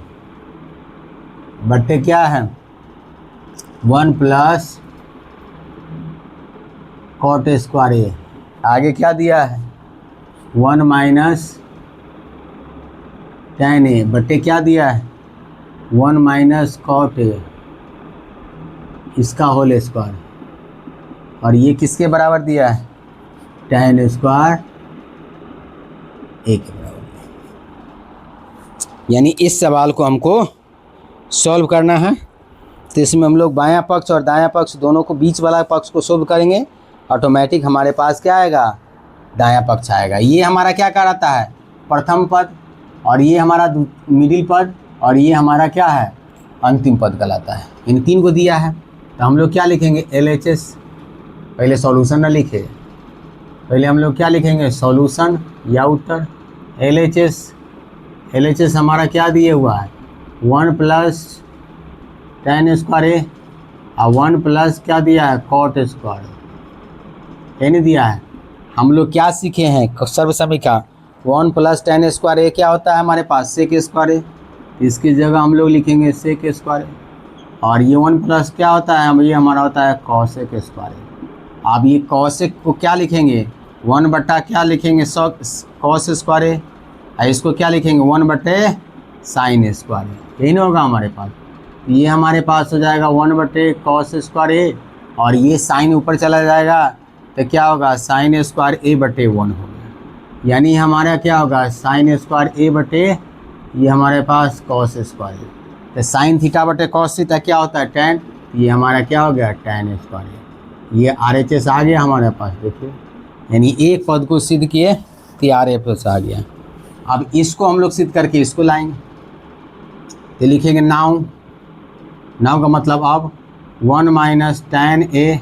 बट्टे क्या है 1 प्लस कॉट स्क्वायर ए। आगे क्या दिया है 1 माइनस tan ए बट्टे क्या दिया है 1 माइनस कॉट ए, इसका होल स्क्वायर। और ये किसके बराबर दिया है tan स्क्वायर ए के बराबर। यानी इस सवाल को हमको सॉल्व करना है। तो इसमें हम लोग बायां पक्ष और दायां पक्ष दोनों को, बीच वाला पक्ष को सॉल्व करेंगे, ऑटोमेटिक हमारे पास क्या आएगा दायां पक्ष आएगा। ये हमारा क्या कहलाता है प्रथम पद, और ये हमारा मिडिल पद, और ये हमारा क्या है अंतिम पद कहलाता है। इन तीन को दिया है तो हम लोग क्या लिखेंगे LHS। पहले सॉल्यूशन ना लिखे, पहले हम लोग क्या लिखेंगे सॉल्यूशन या उत्तर। LHS हमारा क्या दिए हुआ है 1 प्लस tan स्क्वायर ए और 1 प्लस क्या दिया है कॉट स्क्वायर ए नहीं दिया है। हम लोग क्या सीखे हैं सर्वसमीका 1 प्लस tan स्क्वायर ए क्या होता है हमारे पास सेक स्क्वायर ए, इसकी जगह हम लोग लिखेंगे सेक स्क्वायर ए। और ये 1 प्लस क्या होता है ये हमारा होता है कॉसेक स्क्वायर ए। अब ये कॉसेक को क्या लिखेंगे 1 बट्टा क्या लिखेंगे कॉस स्क्वायर ए, और इसको क्या लिखेंगे 1 बट्टे साइन स्क्वायर ए। यही नहीं होगा हमारे पास, ये हमारे पास हो जाएगा 1 बट्टे कॉस स्क्वायर ए, और ये साइन ऊपर चला जाएगा तो क्या होगा साइन स्क्वायर ए बट्टे 1 हो गया। यानी हमारा क्या होगा साइन स्क्वायर ए बटे ये हमारे पास कॉस स्क्वायर ए। तो साइन थीटा बटे कॉस थीटा क्या होता है tan, ये हमारा क्या हो गया tan स्क्वायर ए। ये RHS आ गया हमारे पास देखिए, यानी एक पद को सिद्ध किए तो RHS आ गया। अब इसको हम लोग सिद्ध करके इसको लाएंगे तो लिखेंगे नाउ का मतलब अब 1 माइनस tan ए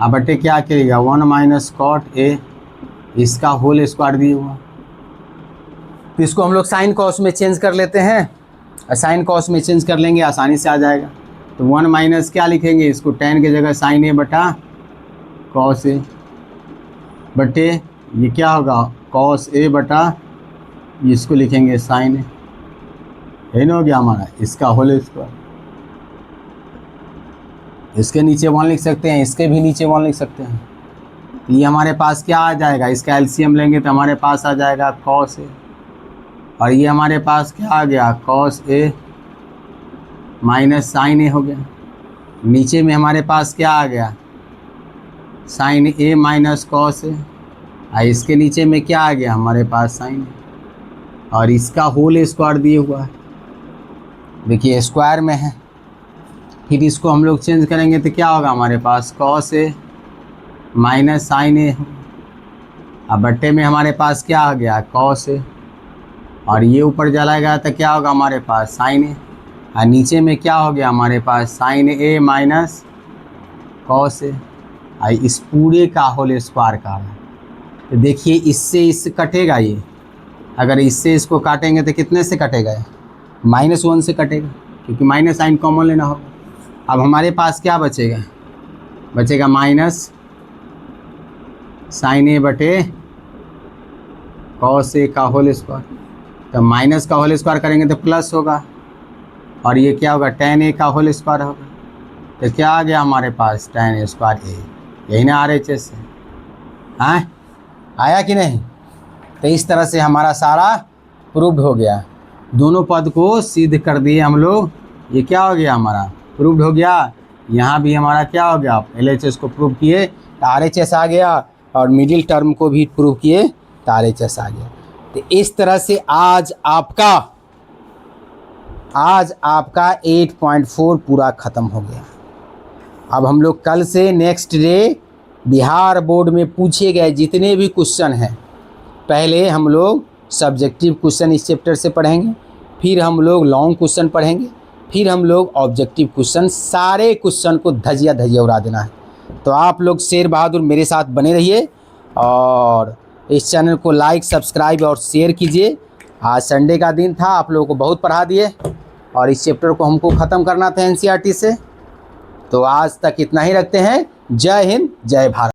अब बटे क्या करेगा 1 माइनस कॉट ए, इसका होल स्क्वायर दिया हुआ। तो इसको हम लोग साइन कॉस में चेंज कर लेते हैं, और साइन कॉस में चेंज कर लेंगे आसानी से आ जाएगा। तो 1 माइनस क्या लिखेंगे इसको tan की जगह साइन ए बटा कॉस ए बटे ये क्या होगा कॉस ए बटा इसको लिखेंगे साइन ए। यही ना हो गया हमारा इसका होल स्क्वायर। इसके नीचे 1 लिख सकते हैं, इसके भी नीचे 1 लिख सकते हैं। तो ये हमारे पास क्या आ जाएगा इसका एलसीएम लेंगे तो हमारे पास आ जाएगा कॉस ए, और ये हमारे पास क्या आ गया कॉस ए माइनस साइन ए हो गया। नीचे में हमारे पास क्या आ गया sign A minus cos A, और इसके नीचे में क्या आ गया हमारे पास साइन ए, और इसका होल स्क्वायर दिए हुआ है देखिए स्क्वायर में है। फिर इसको हम लोग चेंज करेंगे तो क्या होगा हमारे पास कॉस ए माइनस साइन ए, अब बट्टे में हमारे पास क्या आ गया कॉस ए, और ये ऊपर चलाएगा तो क्या होगा हमारे पास साइन ए, और नीचे में क्या हो गया हमारे पास sign A minus cos A, और इस पूरे का होल स्क्वायर का है। तो देखिए इससे कटेगा ये, अगर इससे इसको काटेंगे तो कितने से कटेगा -1 से कटेगा, क्योंकि माइनस साइन कॉमन लेना होगा। अब हमारे पास क्या बचेगा माइनस साइन ए बटे कॉस ए का होल स्क्वायर। तो माइनस का होल स्क्वायर करेंगे तो प्लस होगा, और ये क्या होगा tan ए का होल स्क्वायर होगा। तो क्या आ गया हमारे पास tan स्क्वायर ए, यही ना RHS है। हाँ आया कि नहीं। तो इस तरह से हमारा सारा प्रूव्ड हो गया, दोनों पद को सिद्ध कर दिए हम लोग। ये क्या हो गया हमारा प्रूव्ड हो गया। यहाँ भी हमारा क्या हो गया LHS को प्रूव किए तो RHS आ गया, और मिडिल टर्म को भी प्रूव किए तो RHS आ गया। तो इस तरह से आज आपका 8.4 पूरा ख़त्म हो गया। अब हम लोग कल से नेक्स्ट डे बिहार बोर्ड में पूछे गए जितने भी क्वेश्चन हैं, पहले हम लोग सब्जेक्टिव क्वेश्चन इस चैप्टर से पढ़ेंगे, फिर हम लोग लॉन्ग क्वेश्चन पढ़ेंगे, फिर हम लोग ऑब्जेक्टिव क्वेश्चन, सारे क्वेश्चन को धजिया उड़ा देना है। तो आप लोग शेर बहादुर मेरे साथ बने रहिए, और इस चैनल को लाइक सब्सक्राइब और शेयर कीजिए। आज संडे का दिन था, आप लोगों को बहुत पढ़ा दिए, और इस चैप्टर को हमको ख़त्म करना था NCERT से। तो आज तक इतना ही रखते हैं। जय हिंद जय भारत।